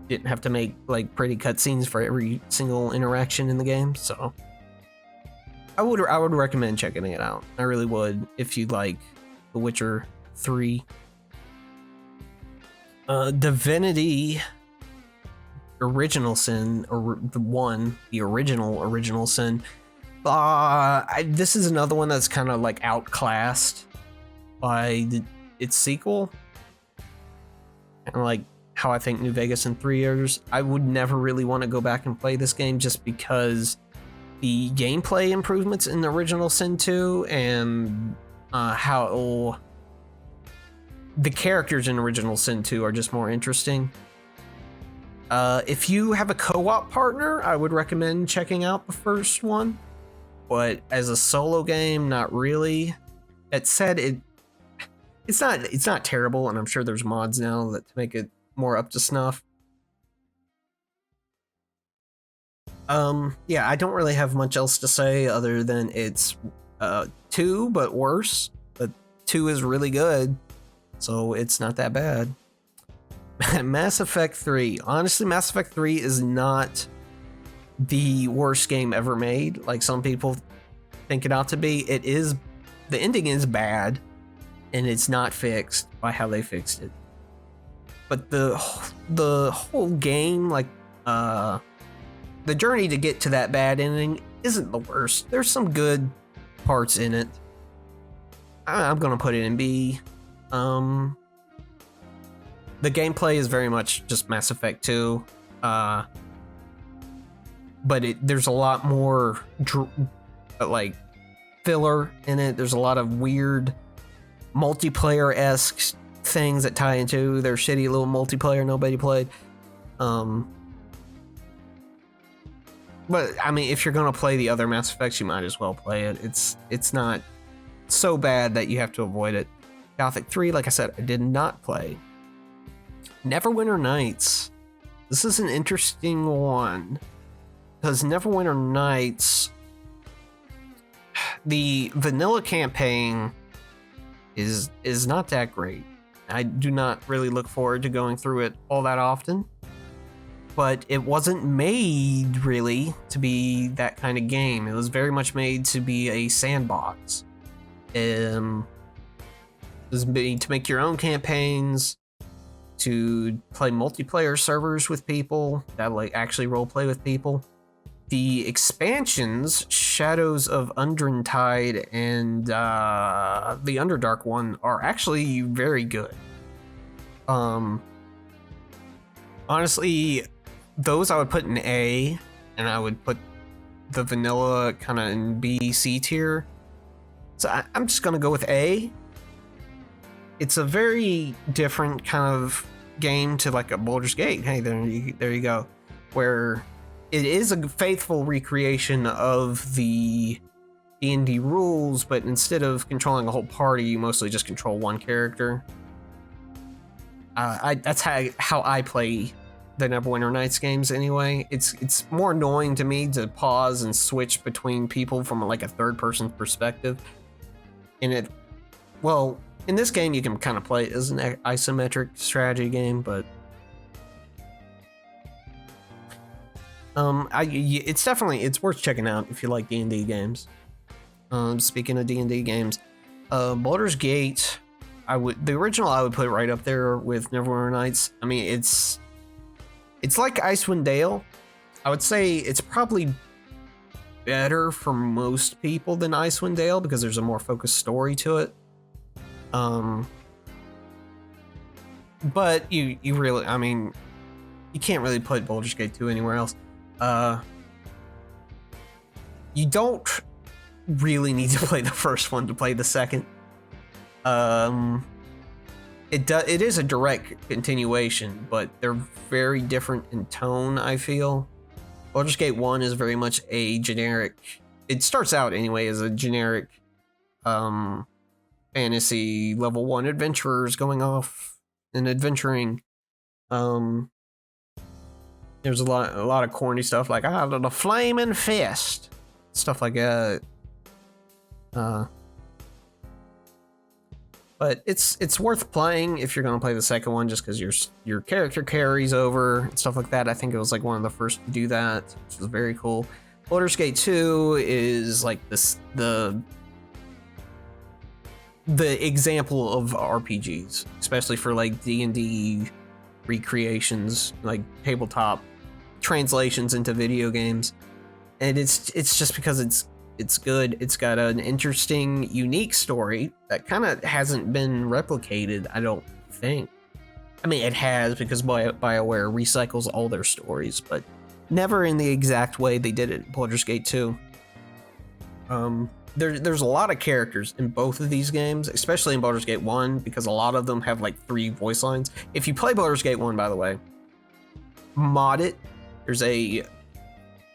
didn't have to make like pretty cutscenes for every single interaction in the game. So I would recommend checking it out. I really would if you like The Witcher 3. Divinity Original Sin, or the original Sin. This is another one that's kind of like outclassed by its sequel. And like how I think New Vegas in 3 years, I would never really want to go back and play this game just because the gameplay improvements in the original Sin 2 and how the characters in original Sin 2 are just more interesting. If you have a co-op partner, I would recommend checking out the first one. But as a solo game, not really. That said, it's not terrible, and I'm sure there's mods now to make it more up to snuff. Yeah, I don't really have much else to say other than it's 2 but worse. But 2 is really good, so it's not that bad. Mass Effect 3. Honestly, Mass Effect 3 is not the worst game ever made, like some people think it ought to be. It is. The ending is bad, and it's not fixed by how they fixed it. But the whole game, like the journey to get to that bad ending, isn't the worst. There's some good parts in it. I'm gonna put it in B. The gameplay is very much just Mass Effect 2. But there's a lot more like filler in it. There's a lot of weird multiplayer-esque things that tie into their shitty little multiplayer nobody played. But I mean, if you're gonna play the other Mass Effects, you might as well play it. It's not so bad that you have to avoid it. Gothic 3, like I said, I did not play. Neverwinter Nights. This is an interesting one. Because Neverwinter Nights, the vanilla campaign is not that great. I do not really look forward to going through it all that often. But it wasn't made really to be that kind of game. It was very much made to be a sandbox. It was made to make your own campaigns, to play multiplayer servers with people that like actually roleplay with people. the expansions, Shadows of Undrentide and the Underdark one, are actually very good. Honestly, those I would put in A, and I would put the vanilla kind of in B, C tier. So I'm just gonna go with A. It's a very different kind of game to like a Baldur's Gate. Hey, there you go. Where it is a faithful recreation of the D&D rules, but instead of controlling a whole party, you mostly just control one character. That's how I play the Neverwinter Nights games anyway. It's more annoying to me to pause and switch between people from like a third-person perspective. In this game you can kind of play it as an isometric strategy game, but it's worth checking out if you like D&D games. Speaking of D&D games, Baldur's Gate, the original I would put right up there with Neverwinter Nights. I mean, it's like Icewind Dale. I would say it's probably better for most people than Icewind Dale because there's a more focused story to it. But you really, I mean, you can't really put Baldur's Gate 2 anywhere else. You don't really need to play the first one to play the second. It is a direct continuation, but they're very different in tone, I feel. Baldur's Gate 1 is very much a generic, it starts out anyway as a generic fantasy level 1 adventurers going off and adventuring. There's a lot of corny stuff like the flaming fist, stuff like that. But it's worth playing if you're gonna play the second one, just because your character carries over and stuff like that. I think it was like one of the first to do that, which was very cool. Baldur's Gate 2 is like the example of RPGs, especially for like D&D recreations, like tabletop translations into video games. And it's just because it's good. It's got an interesting, unique story that kind of hasn't been replicated, I don't think. I mean, it has, because BioWare recycles all their stories, but never in the exact way they did it in Baldur's Gate 2. There's a lot of characters in both of these games, especially in Baldur's Gate 1, because a lot of them have like 3 voice lines. If you play Baldur's Gate 1, by the way, mod it. There's a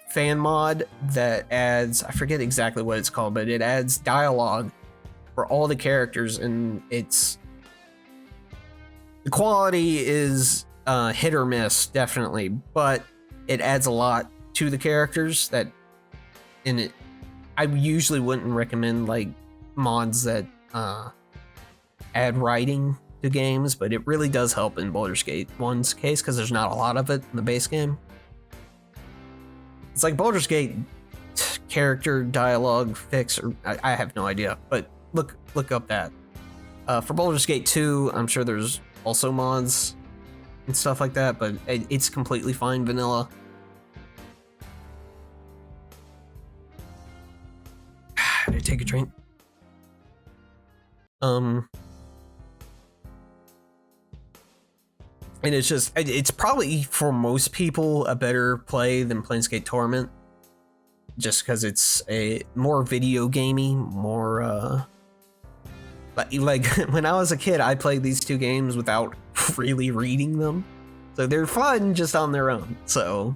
fan mod that adds, I forget exactly what it's called, but it adds dialogue for all the characters, and the quality is hit or miss, definitely, but it adds a lot to the characters that in it. I usually wouldn't recommend like mods that add writing to games, but it really does help in Baldur's Gate 1's case because there's not a lot of it in the base game. It's like Baldur's Gate character dialogue fix, or I have no idea, but look up that. For Baldur's Gate 2, I'm sure there's also mods and stuff like that, but it's completely fine vanilla. Did I take a drink? And it's probably for most people a better play than Planescape Torment, just because it's a more video gamey, more like when I was a kid, I played these two games without really reading them, so they're fun just on their own. So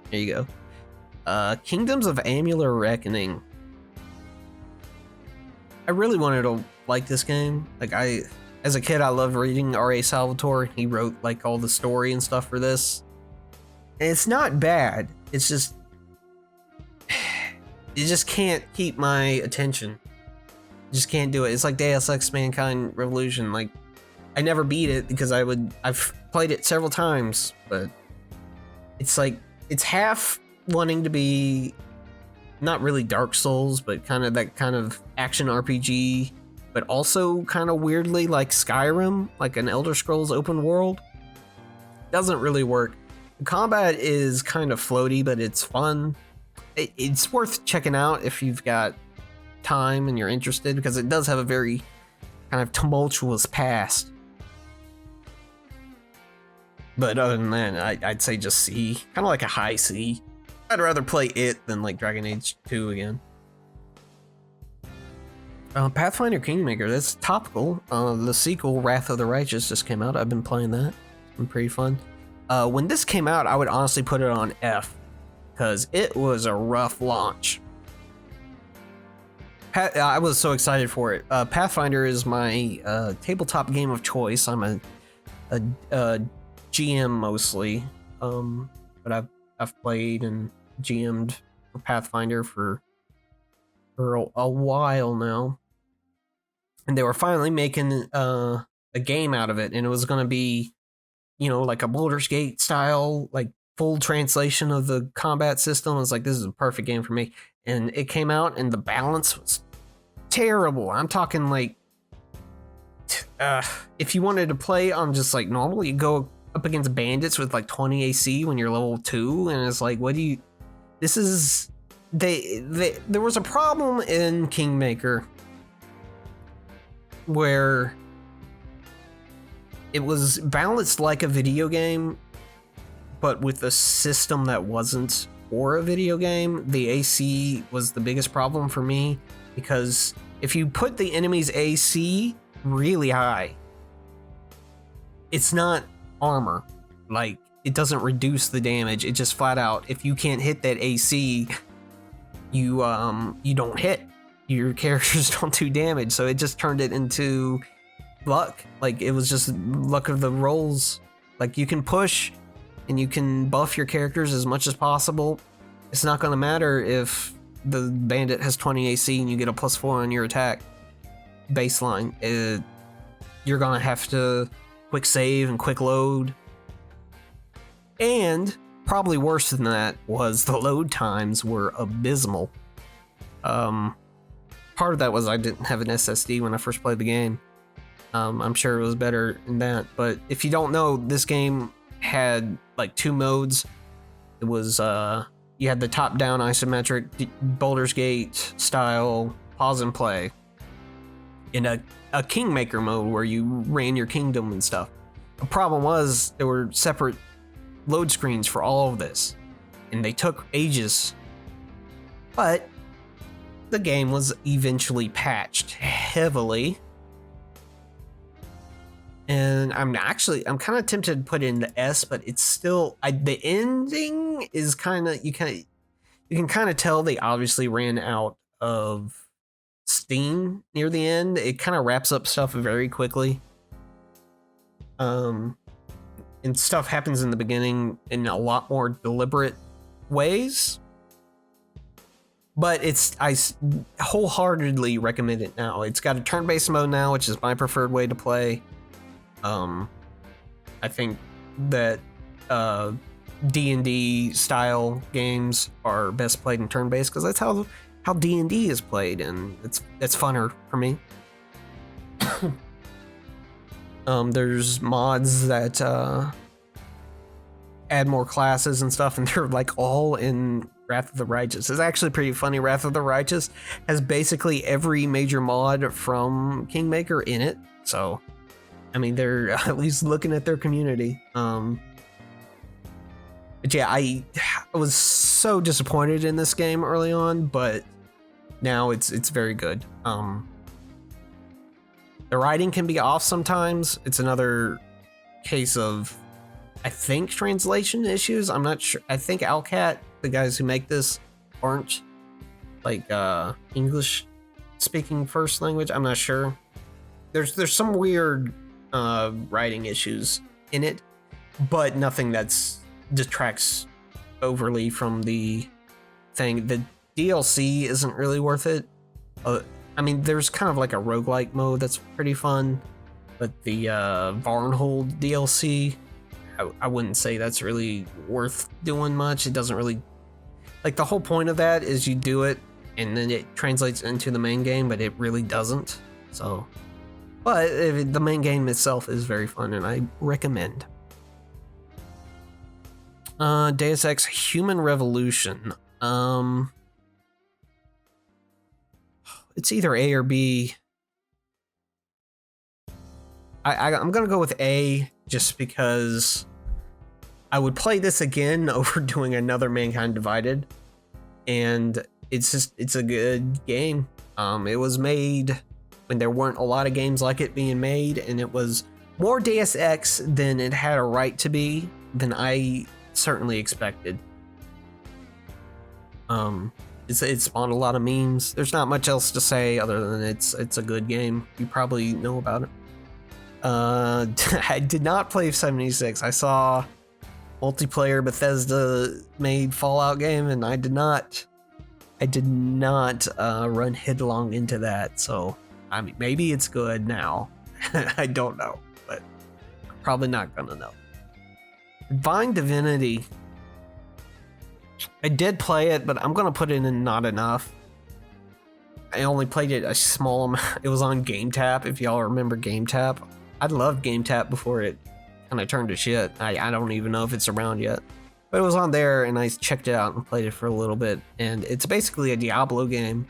there you go. Kingdoms of Amular Reckoning. I really wanted to like this game. Like as a kid, I loved reading R.A. Salvatore. He wrote like all the story and stuff for this. And it's not bad. It's just, it just can't keep my attention. Just can't do it. It's like Deus Ex Mankind Revolution. Like, I never beat it because I've played it several times, but it's like, it's half wanting to be not really Dark Souls, but kind of that kind of action RPG, but also kind of weirdly like Skyrim, like an Elder Scrolls open world. Doesn't really work. The combat is kind of floaty, but it's fun. it's worth checking out if you've got time and you're interested, because it does have a very kind of tumultuous past. But other than that, I'd say just C, kind of like a high C. I'd rather play it than like Dragon Age 2 again. Pathfinder Kingmaker, that's topical. The sequel, Wrath of the Righteous, just came out. I've been playing that. It's been pretty fun. When this came out, I would honestly put it on F, because it was a rough launch. I was so excited for it. Pathfinder is my tabletop game of choice. I'm a GM mostly, but I've played and GM'd for Pathfinder for a while now. And they were finally making a game out of it, and it was going to be, you know, like a Baldur's Gate style, like full translation of the combat system. I was like, this is a perfect game for me. And it came out, and the balance was terrible. I'm talking like, if you wanted to play on just like normal, you go up against bandits with like 20 AC when you're level 2, and it's like, what do you? This is there was a problem in Kingmaker where it was balanced like a video game, but with a system that wasn't for a video game. The AC was the biggest problem for me, because if you put the enemy's AC really high, it's not armor. Like, it doesn't reduce the damage. It just flat out, if you can't hit that AC, you don't hit. Your characters don't do damage. So it just turned it into luck. Like, it was just luck of the rolls. Like, you can push and you can buff your characters as much as possible. It's not going to matter if the bandit has 20 AC and you get a +4 on your attack baseline. You're going to have to quick save and quick load. And probably worse than that was the load times were abysmal. Part of that was I didn't have an SSD when I first played the game. I'm sure it was better than that. But if you don't know, this game had like 2 modes. It was you had the top-down isometric Baldur's Gate style pause and play, in a Kingmaker mode where you ran your kingdom and stuff. The problem was there were separate load screens for all of this, and they took ages. But the game was eventually patched heavily, and I'm kind of tempted to put in the S, but it's still the ending is kind of you can kind of tell they obviously ran out of steam near the end. It kind of wraps up stuff very quickly. And stuff happens in the beginning in a lot more deliberate ways. But I wholeheartedly recommend it now. It's got a turn-based mode now, which is my preferred way to play. I think that D&D style games are best played in turn-based, because that's how D&D is played, and it's funner for me. There's mods that add more classes and stuff, and they're like all in Wrath of the Righteous. It's actually pretty funny. Wrath of the Righteous has basically every major mod from Kingmaker in it. So, I mean, they're at least looking at their community. But yeah, I was so disappointed in this game early on, but now it's very good. The writing can be off sometimes. It's another case of, I think, translation issues. I'm not sure. I think Owlcat, the guys who make this, aren't like English speaking first language. I'm not sure. There's some weird writing issues in it, but nothing that's detracts overly from the thing. The DLC isn't really worth it. I mean, there's kind of like a roguelike mode that's pretty fun, but the Varnhold DLC, I wouldn't say that's really worth doing much. It doesn't really, like, the whole point of that is you do it and then it translates into the main game, but it really doesn't. So, but the main game itself is very fun, and I recommend. Deus Ex Human Revolution. It's either A or B. I'm gonna go with A just because I would play this again over doing another Mankind Divided, and it's a good game. It was made when there weren't a lot of games like it being made, and it was more Deus Ex than it had a right to be, than I certainly expected. It spawned a lot of memes. There's not much else to say other than it's a good game. You probably know about it. I did not play 76. I saw multiplayer Bethesda made Fallout game, and I did not run headlong into that. So I mean, maybe it's good now. I don't know, but probably not gonna know. Divine Divinity. I did play it, but I'm gonna put it in not enough. I only played it a small amount. It was on GameTap, if y'all remember GameTap. I loved GameTap before it kind of turned to shit. I don't even know if it's around yet. But it was on there, and I checked it out and played it for a little bit. And it's basically a Diablo game.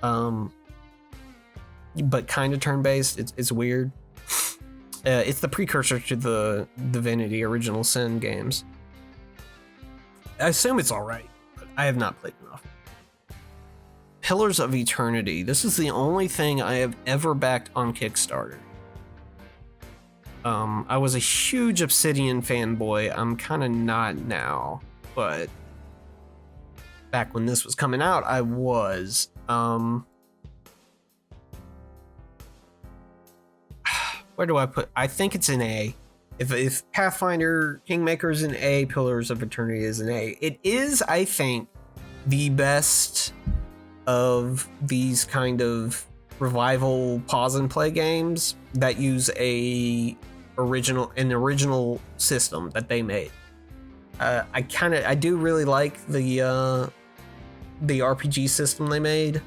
But kind of turn-based. It's weird. It's the precursor to the Divinity Original Sin games. I assume it's alright, but I have not played enough. Pillars of Eternity. This is the only thing I have ever backed on Kickstarter. I was a huge Obsidian fanboy. I'm kind of not now, but back when this was coming out, I was. Where do I put? I think it's an A. If Pathfinder Kingmaker is an A, Pillars of Eternity is an A. It is, I think, the best of these kind of revival pause and play games that use an original system that they made. I do really like the RPG system they made,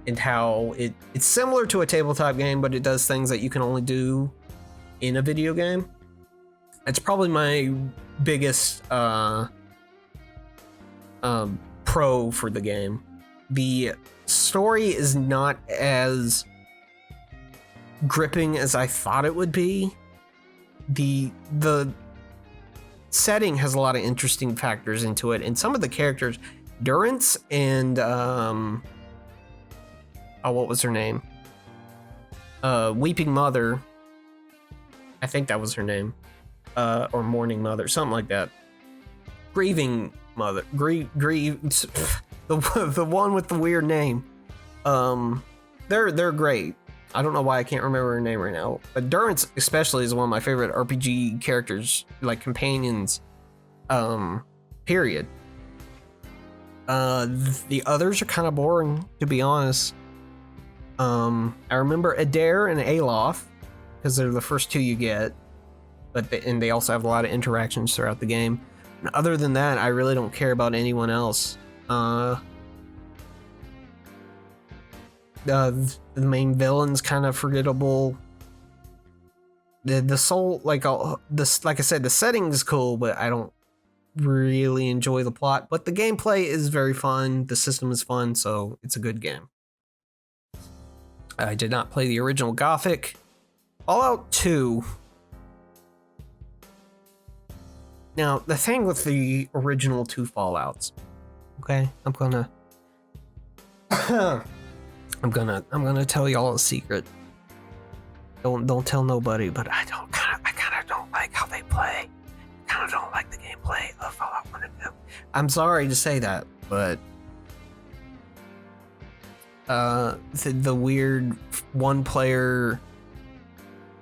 and how it's similar to a tabletop game, but it does things that you can only do in a video game. It's probably my biggest pro for the game. The story is not as gripping as I thought it would be. The setting has a lot of interesting factors into it, and some of the characters, Durance and what was her name? Weeping Mother. I think that was her name. Or Mourning Mother, something like that. Grieving Mother. The one with the weird name. They're great. I don't know why I can't remember her name right now. But Durance especially is one of my favorite RPG characters, like companions. Period. The others are kind of boring, to be honest. I remember Adair and Alof, because they're the first two you get. And they also have a lot of interactions throughout the game. And other than that, I really don't care about anyone else. The main villain's kind of forgettable. The soul, like I said, the setting is cool, but I don't really enjoy the plot. But the gameplay is very fun. The system is fun, so it's a good game. I did not play the original Gothic. Fallout 2. Now, the thing with the original 2 Fallouts, okay, I'm gonna tell y'all a secret. Don't tell nobody, but I kind of don't like how they play. Kind of don't like the gameplay of Fallout 1 and 2. I'm sorry to say that, but the weird one-player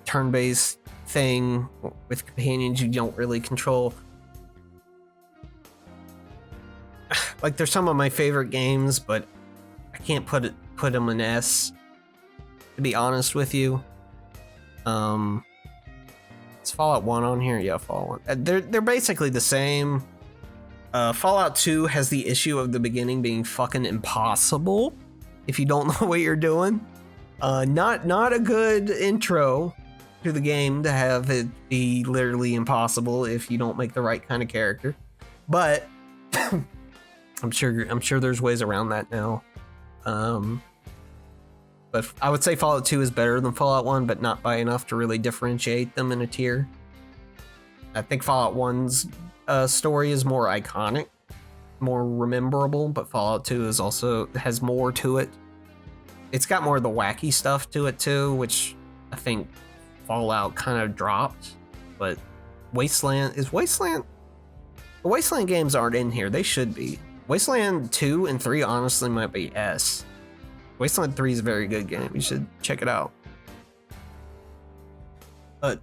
turn-based thing with companions you don't really control. Like, they're some of my favorite games, but I can't put them in S, to be honest with you. Is Fallout 1 on here? Yeah, Fallout 1. They're basically the same. Fallout 2 has the issue of the beginning being fucking impossible if you don't know what you're doing. Not a good intro to the game to have it be literally impossible if you don't make the right kind of character. But I'm sure there's ways around that now. But I would say Fallout 2 is better than Fallout 1, but not by enough to really differentiate them in a tier. I think Fallout 1's story is more iconic, more rememberable, but Fallout 2 is also has more to it. It's got more of the wacky stuff to it too, which I think Fallout kind of dropped. But the Wasteland games aren't in here. They should be. Wasteland 2 and 3 honestly might be S. Wasteland 3 is a very good game. You should check it out.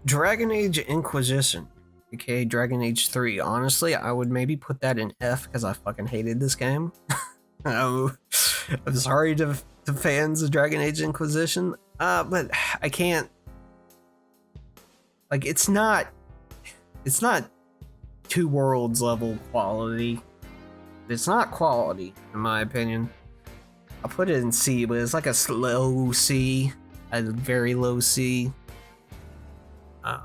Dragon Age Inquisition, aka Dragon Age 3. Honestly, I would maybe put that in F because I fucking hated this game. I'm sorry to fans of Dragon Age Inquisition, but I can't. Like, it's not Two Worlds level quality. It's not quality, in my opinion. I'll put it in C, but it's like a slow C, a very low C. I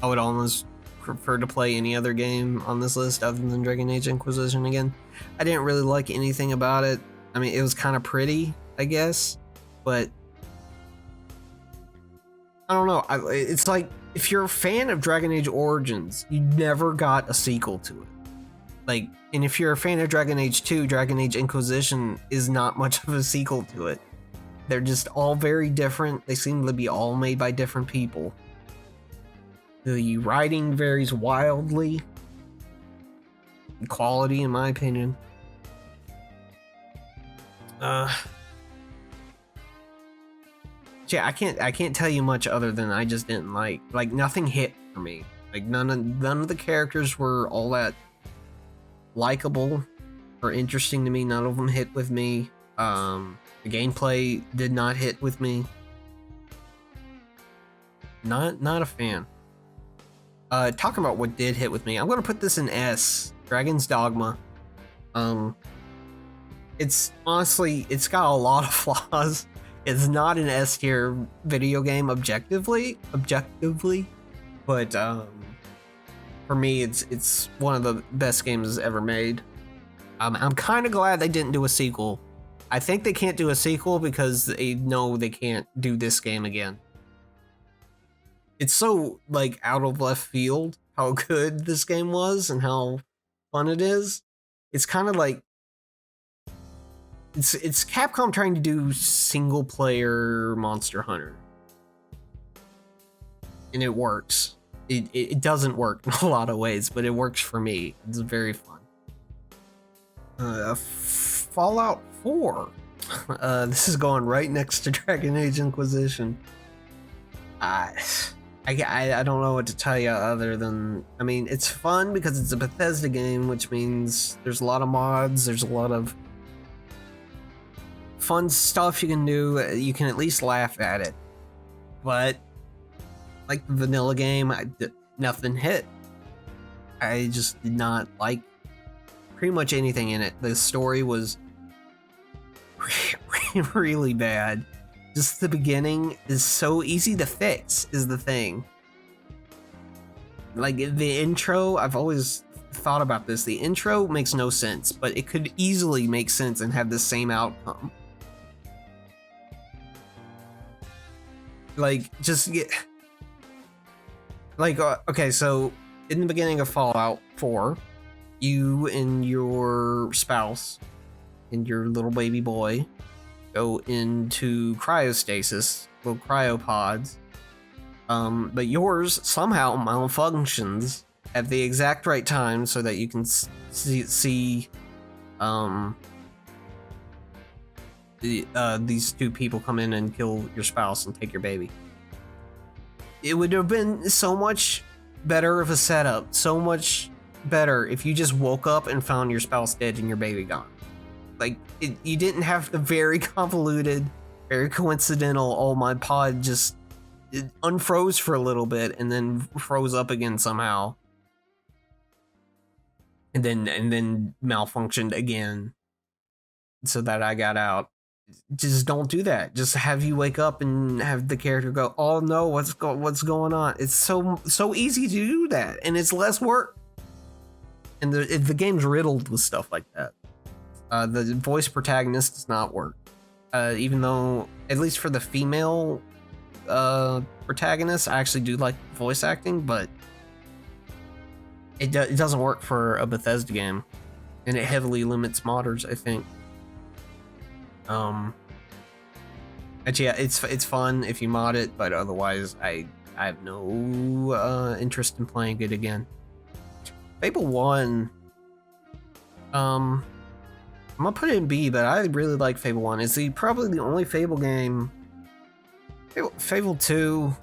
would almost prefer to play any other game on this list other than Dragon Age Inquisition again. I didn't really like anything about it. I mean, it was kind of pretty, I guess, but I don't know. It's like, if you're a fan of Dragon Age Origins, you never got a sequel to it. Like, and if you're a fan of Dragon Age 2, Dragon Age Inquisition is not much of a sequel to it. They're just all very different. They seem to be all made by different people. The writing varies wildly. The quality, in my opinion. Yeah, I can't tell you much other than I just didn't like nothing hit for me. Like none of the characters were all that likable or interesting to me. None of them hit with me. The gameplay did not hit with me. Not a fan. Talking about what did hit with me, I'm gonna put this in S. Dragon's Dogma. It's honestly, it's got a lot of flaws. It's not an S tier video game objectively, but for me, it's one of the best games ever made. I'm kind of glad they didn't do a sequel. I think they can't do a sequel because they know they can't do this game again. It's so like out of left field how good this game was and how fun it is. It's kind of like it's Capcom trying to do single player Monster Hunter, and it works. It doesn't work in a lot of ways, but it works for me. It's very fun. Fallout 4. This is going right next to Dragon Age Inquisition. I don't know what to tell you other than, I mean, it's fun because it's a Bethesda game, which means there's a lot of mods, there's a lot of fun stuff you can do. You can at least laugh at it. But like the vanilla game, nothing hit. I just did not like pretty much anything in it. The story was really bad. Just the beginning is so easy to fix, is the thing. Like the intro, I've always thought about this. The intro makes no sense, but it could easily make sense and have the same outcome. Like, just get... Like, okay, so in the beginning of Fallout 4, you and your spouse and your little baby boy go into cryostasis, little cryopods. But yours somehow malfunctions at the exact right time so that you can see these two people come in and kill your spouse and take your baby. It would have been so much better of a setup, so much better if you just woke up and found your spouse dead and your baby gone. Like, you didn't have the very convoluted, very coincidental, oh, my pod just unfroze for a little bit and then froze up again somehow. And then malfunctioned again so that I got out. Just don't do that. Just have you wake up and have the character go, oh no, what's going on? It's so easy to do that, and it's less work. and the game's riddled with stuff like that. The voice protagonist does not work, even though, at least for the female protagonist, I actually do like voice acting, but it doesn't work for a Bethesda game, and it heavily limits modders, I think. But yeah, it's fun if you mod it, but otherwise, I have no interest in playing it again. Fable 1, I'm gonna put it in B, but I really like Fable 1. It's probably the only Fable game. Fable 2,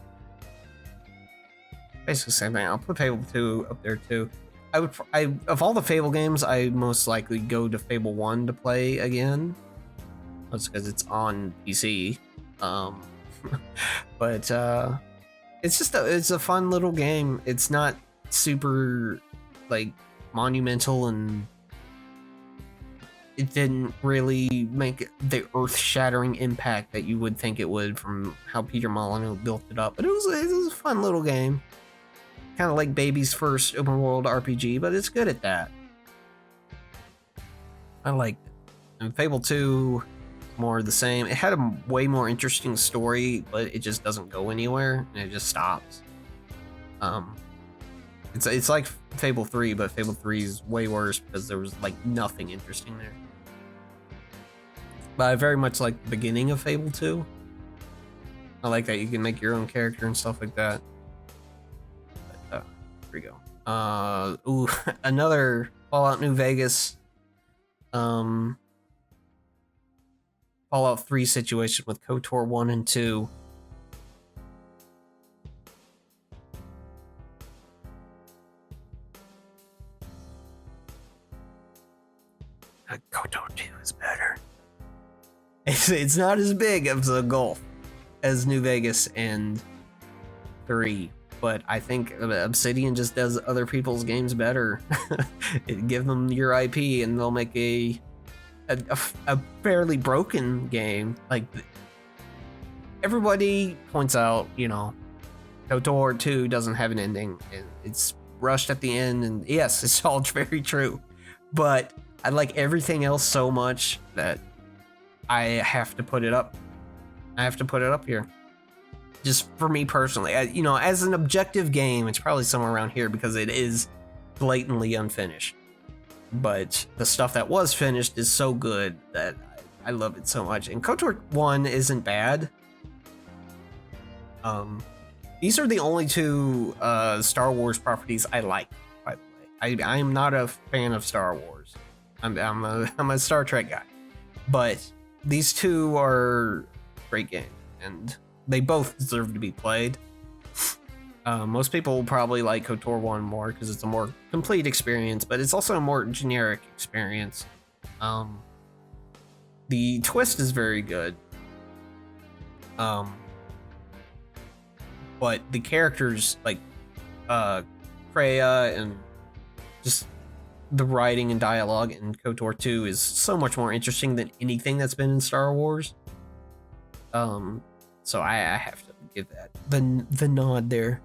basically the same thing. I'll put Fable 2 up there too. Of all the Fable games, I most likely go to Fable 1 to play again. That's because it's on PC. But it's a fun little game. It's not super like monumental, and it didn't really make the earth-shattering impact that you would think it would from how Peter Molyneux built it up. But it was a fun little game. Kind of like baby's first open world RPG, but it's good at that. I liked it. And Fable 2, more of the same. It had a way more interesting story, but it just doesn't go anywhere, and it just stops. It's like Fable 3, but Fable 3 is way worse because there was like nothing interesting there. But I very much like the beginning of Fable 2. I like that you can make your own character and stuff like that. But, here we go. Ooh, another Fallout New Vegas, Fallout 3 situation with KOTOR 1 and 2. KOTOR 2 is better. It's not as big of a gulf as New Vegas and 3, but I think Obsidian just does other people's games better. Give them your IP and they'll make a fairly broken game. Like, everybody points out, KOTOR 2 doesn't have an ending, and it's rushed at the end, and yes, it's all very true, but I like everything else so much that I have to put it up. I have to put it up here. Just for me personally, as an objective game, it's probably somewhere around here because it is blatantly unfinished. But the stuff that was finished is so good that I love it so much. And KOTOR 1 isn't bad. These are the only two Star Wars properties I like, by the way. I am not a fan of Star Wars. I'm a Star Trek guy. But these two are great games, and they both deserve to be played. Most people will probably like KOTOR 1 more because it's a more complete experience, but it's also a more generic experience. The twist is very good. But the characters, like Freya, and just the writing and dialogue in KOTOR 2 is so much more interesting than anything that's been in Star Wars. So I have to give that the nod there.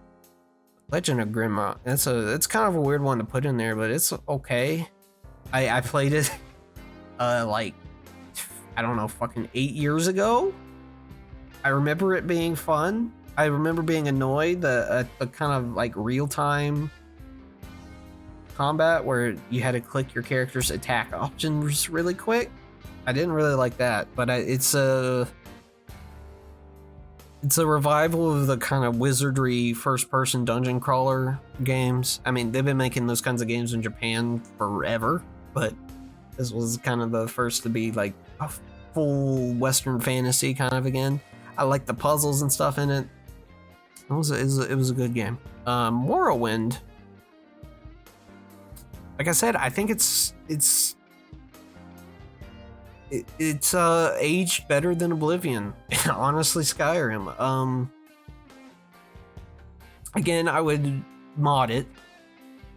Legend of Grimrock. That's kind of a weird one to put in there, but it's okay. I played it like, I don't know, fucking 8 years ago. I remember it being fun. I remember being annoyed the kind of like real-time combat where you had to click your character's attack options really quick. I didn't really like that, but it's a revival of the kind of wizardry first-person dungeon crawler games. I mean, they've been making those kinds of games in Japan forever, but this was kind of the first to be like a full Western fantasy kind of again. I like the puzzles and stuff in it. It was a good game. Morrowind. Like I said, I think it's aged better than Oblivion. Honestly, Skyrim. Again, I would mod it,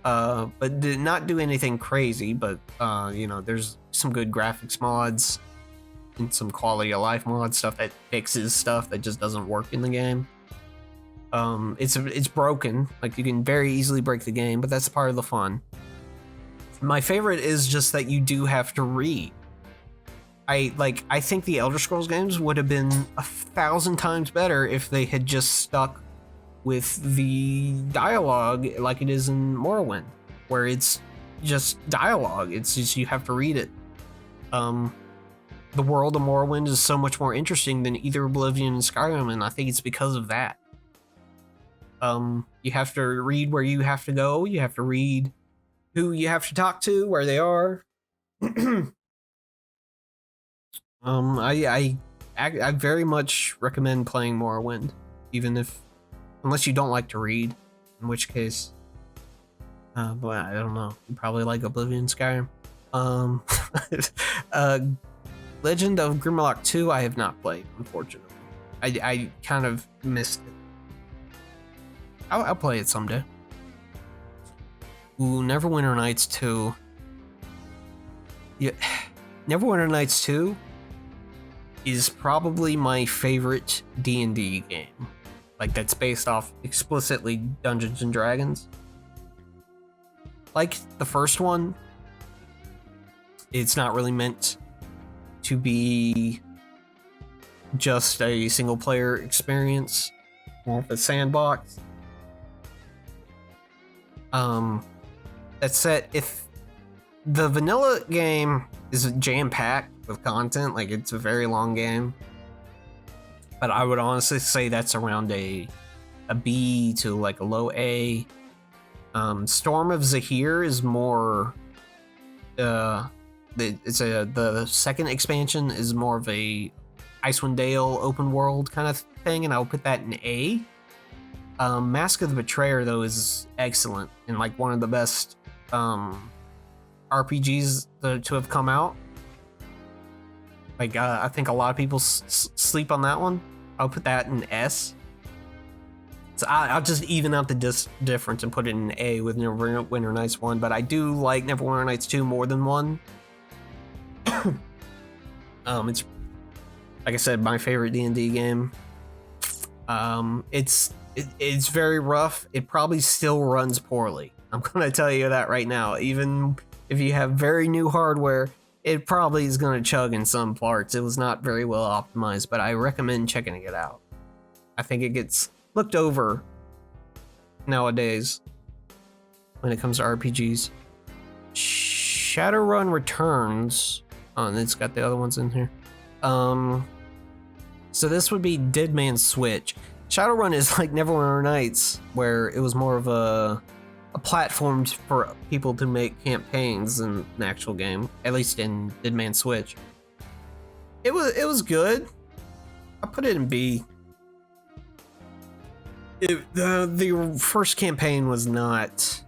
but did not do anything crazy. But there's some good graphics mods and some quality of life mod stuff that fixes stuff that just doesn't work in the game. It's broken. Like, you can very easily break the game, but that's part of the fun. My favorite is just that you do have to read. I think the Elder Scrolls games would have been 1,000 times better if they had just stuck with the dialogue like it is in Morrowind, where it's just dialogue. It's just you have to read it. The world of Morrowind is so much more interesting than either Oblivion and Skyrim, and I think it's because of that. You have to read where you have to go. You have to read who you have to talk to, where they are. I very much recommend playing Morrowind, unless you don't like to read, in which case, but I don't know. You probably like Oblivion, Skyrim. Legend of Grimlock 2, I have not played, unfortunately. I kind of missed it. I'll play it someday. Ooh, Neverwinter Nights 2. Yeah, Neverwinter Nights 2 is probably my favorite D&D game. Like, that's based off explicitly Dungeons and Dragons. Like the first one, it's not really meant to be just a single player experience, more of a sandbox. That said, if the vanilla game is jam-packed with content, like it's a very long game, but I would honestly say that's around a B to like a low A. Storm of Zahir is more the second expansion is more of a Icewind Dale open world kind of thing, and I'll put that in A. Mask of the Betrayer though is excellent and like one of the best RPGs to have come out. Like I think a lot of people sleep on that one. I'll put that in S. So I'll just even out the difference and put it in A with Neverwinter Nights 1, but I do like Neverwinter Nights 2 more than 1. It's, like I said, my favorite D&D game. It's very rough. It probably still runs poorly. I'm gonna tell you that right now. Even if you have very new hardware, it probably is gonna chug in some parts. It was not very well optimized, but I recommend checking it out. I think it gets looked over nowadays when it comes to RPGs. Shadowrun Returns. Oh, and it's got the other ones in here. So this would be Dead Man's Switch. Shadowrun is like Neverwinter Nights, where it was more of a platform for people to make campaigns in an actual game, at least in Dead Man's Switch. It was good. I put it in B. The first campaign was not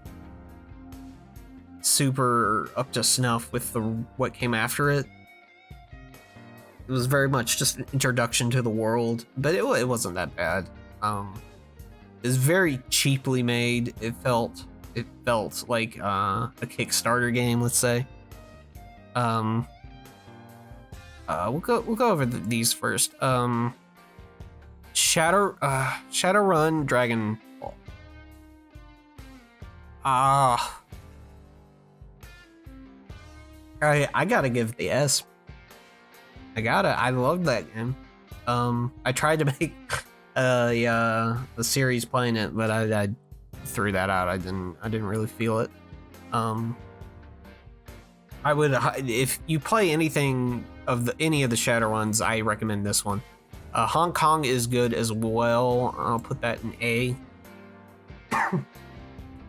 super up to snuff with what came after it. It was very much just an introduction to the world, but it wasn't that bad. It was very cheaply made. It felt like a Kickstarter game, let's say. We'll go over these first. Shadowrun Dragon Ball. I gotta give the S. I love that game. I tried to make the series playing it, but I threw that out. I didn't really feel it. I would, if you play anything of any of the Shadowruns, I recommend this one. Hong Kong is good as well. I'll put that in A.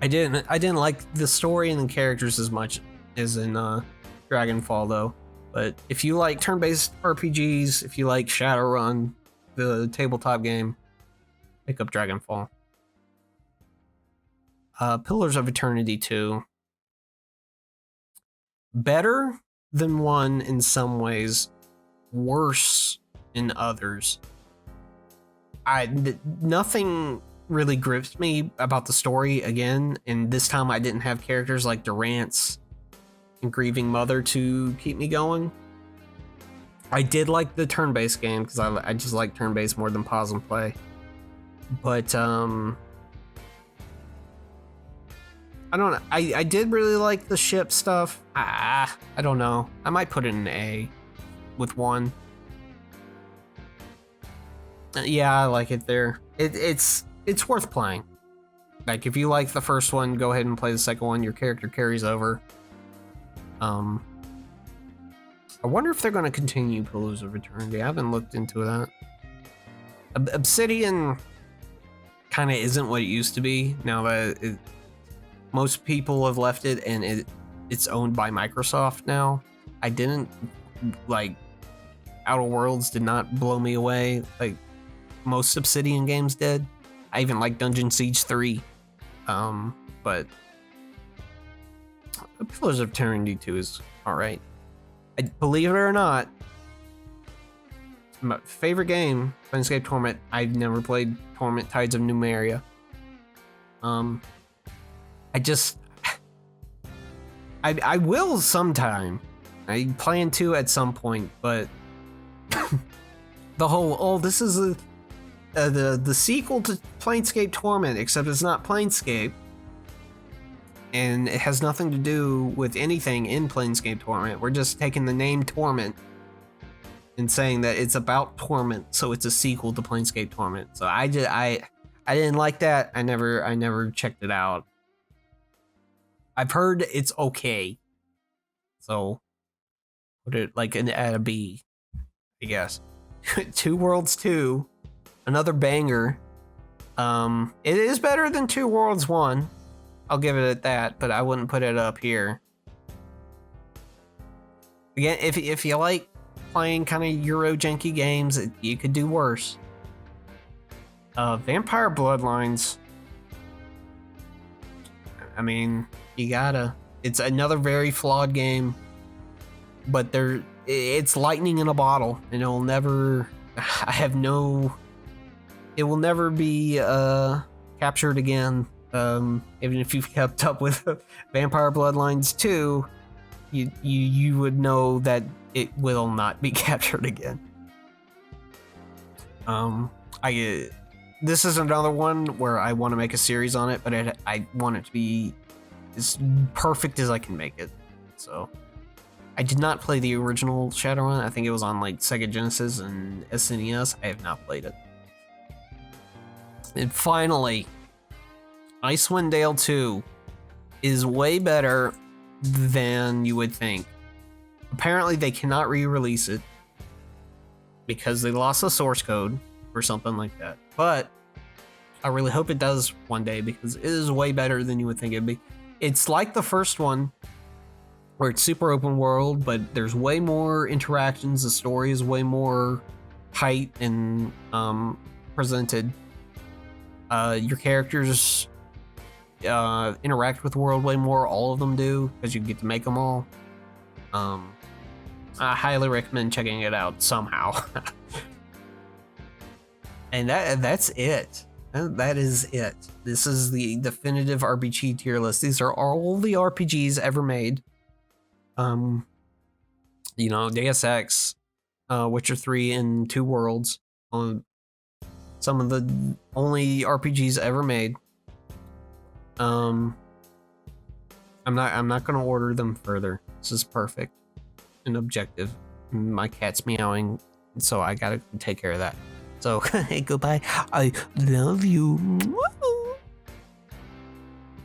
I didn't like the story and the characters as much as in Dragonfall though. But if you like turn-based RPGs, if you like Shadowrun, the tabletop game, pick up Dragonfall. Pillars of Eternity 2. Better than 1 in some ways, worse in others. Nothing really gripped me about the story again, and this time I didn't have characters like Durant's and Grieving Mother to keep me going. I did like the turn-based game because I just like turn-based more than pause and play. But I don't know. I did really like the ship stuff. I don't know. I might put it in A with 1. Yeah, I like it there. It's worth playing. Like, if you like the first one, go ahead and play the second one. Your character carries over. I wonder if they're going to continue Pillars of Eternity. I haven't looked into that. Obsidian kind of isn't what it used to be now that most people have left it, and it's owned by Microsoft now. I didn't like Outer Worlds did not blow me away like most Obsidian games did. I even like Dungeon Siege 3. But Pillars of Eternity 2 is alright. Believe it or not, my favorite game, Planescape Torment. I've never played Torment Tides of Numeria. I will sometime. I plan to at some point, but the whole this is the sequel to Planescape Torment, except it's not Planescape, and it has nothing to do with anything in Planescape Torment. We're just taking the name Torment and saying that it's about Torment, so it's a sequel to Planescape Torment. So I didn't like that. I never checked it out. I've heard it's okay, so put it like at a B, I guess. Two Worlds 2, another banger. It is better than Two Worlds 1. I'll give it at that, but I wouldn't put it up here. Again, if you like playing kind of Euro janky games, you could do worse. Vampire Bloodlines. I mean, you gotta. It's another very flawed game, but it's lightning in a bottle, and it'll never. It will never be captured again. Even if you've kept up with Vampire Bloodlines 2, you would know that it will not be captured again. This is another one where I want to make a series on it, but I want it to be as perfect as I can make it. So I did not play the original Shadowrun. I think it was on like Sega Genesis and SNES. I have not played it. And finally, Icewind Dale 2 is way better than you would think. Apparently they cannot re-release it because they lost the source code or something like that. But I really hope it does one day because it is way better than you would think it'd be. It's like the first one where it's super open world, but there's way more interactions. The story is way more tight and presented. Your characters interact with the world way more. All of them do, because you get to make them all. I highly recommend checking it out somehow. And that's it. That is it. This is the definitive RPG tier list. These are all the RPGs ever made. Deus Ex, Witcher 3, and Two Worlds. Some of the only RPGs ever made. I'm not gonna order them further. This is perfect and objective. My cat's meowing, so I gotta take care of that. So, goodbye. I love you.